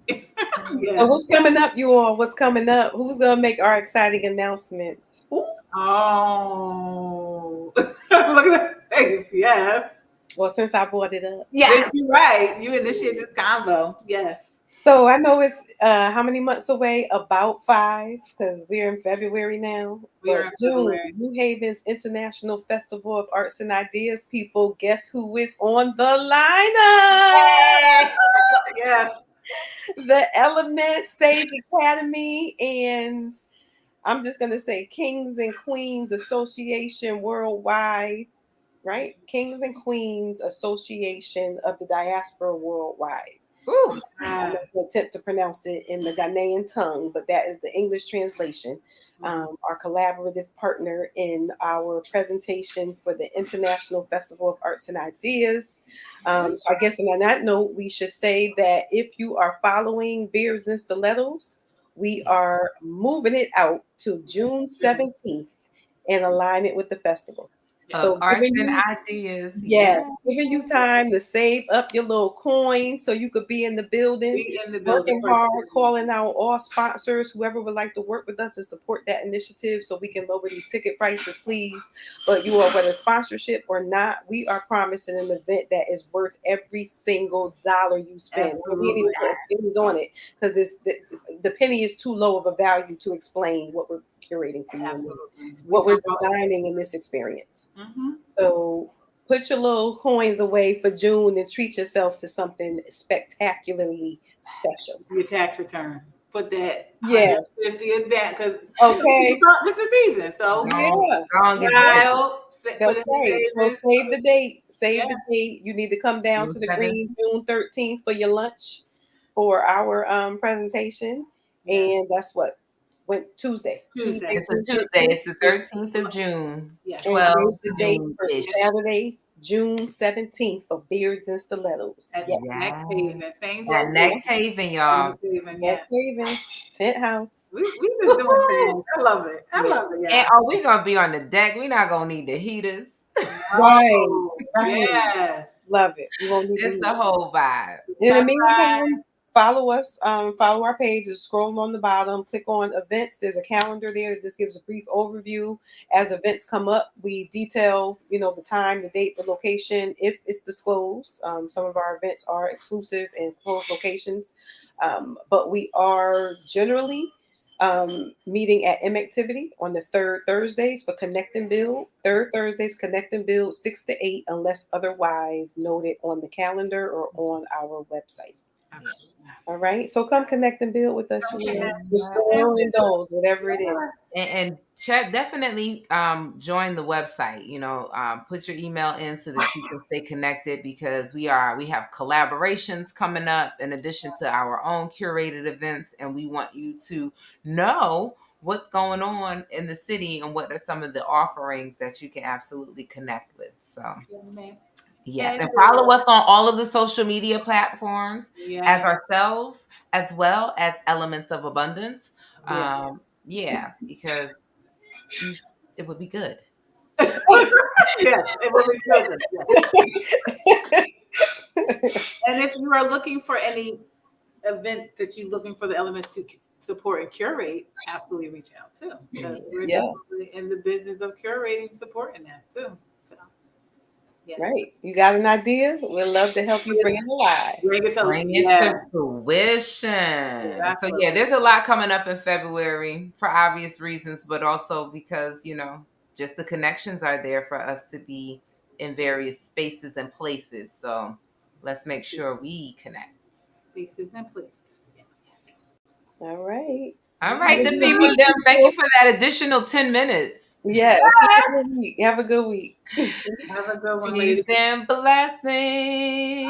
So who's coming up, you all? What's coming up? Who's going to make our exciting announcements? Oh, look at that face. Yes. Well, since I brought it up. Yes, you're right. You initiate this convo. Yes. So I know it's how many months away? About 5, because we're in February now. We're in February. New Haven's International Festival of Arts and Ideas. People, guess who is on the lineup? Yes. The Element Sage Academy, and I'm just going to say Kings and Queens Association Worldwide, right? Kings and Queens Association of the Diaspora Worldwide. I'm going to attempt to pronounce it in the Ghanaian tongue, but that is the English translation. Our collaborative partner in our presentation for the International Festival of Arts and Ideas. So I guess on that note, we should say that if you are following Beards and Stilettos, we are moving it out to June 17th and align it with the festival. So arts giving and you, ideas. yes, giving you time to save up your little coins so you could be in the building, Be in the building. working hard, calling out all sponsors, whoever would like to work with us and support that initiative so we can lower these ticket prices, please. But you are, whether sponsorship or not, we are promising an event that is worth every single dollar you spend. We ain't even put pennies on it because it's the penny is too low of a value to explain what we're curating for you in this, what we're designing in this experience. Mm-hmm. So put your little coins away for June and treat yourself to something spectacularly special. Your tax return. Put that Yes. 150 in that because Okay. this is the season. So Yeah. Go on, get Child, So put it in the save the date. Save Yeah. the date. You need to come down June to the 17th. Green June 13th for your lunch for our presentation. Yeah. And that's what went Tuesday. Tuesday. It's a Tuesday. It's the 13th of June. Yes. 12 And the date for noon-ish. Saturday, June 17th for Beards and Stilettos. At Yes. Next Haven. Same At Next Haven, y'all. Next Haven, yes. Next Haven, Penthouse. We just doing things. I love it. I love it. And Yeah. are we gonna be on the deck? We're not gonna need the heaters. Right. Yes. Love it. We won't need It's to the whole vibe. In the meantime, follow us, follow our page, just scroll on the bottom, click on events. There's a calendar there that just gives a brief overview. As events come up, we detail, the time, the date, the location, if it's disclosed. Some of our events are exclusive and closed locations, but we are generally meeting at M Activity on the third Thursdays for Connect and Build. Third Thursdays, Connect and Build 6 to 8, unless otherwise noted on the calendar or on our website. All right, so come connect and build with us. Restore and indulge, whatever it is. And Chef, definitely join the website. Put your email in so that you can stay connected because we have collaborations coming up in addition to our own curated events, and we want you to know what's going on in the city and what are some of the offerings that you can absolutely connect with. So. Yes, and follow us on all of the social media platforms as ourselves, as well as Elements of Abundance. Because it would be good. Yes, it would be good. And if you are looking for any events that you're looking for the Elements to support and curate, absolutely reach out too. Because we're definitely in the business of curating, supporting that too. Yes. Right. You got an idea? We'd love to help you bring it alive. Bring it to fruition. Exactly. So there's a lot coming up in February for obvious reasons, but also because, just the connections are there for us to be in various spaces and places. So let's make sure we connect. Spaces and places. Yes. All right. All right, the people, thank you for that additional 10 minutes. Yes. Have a good week. Have a good one. Peace and blessings.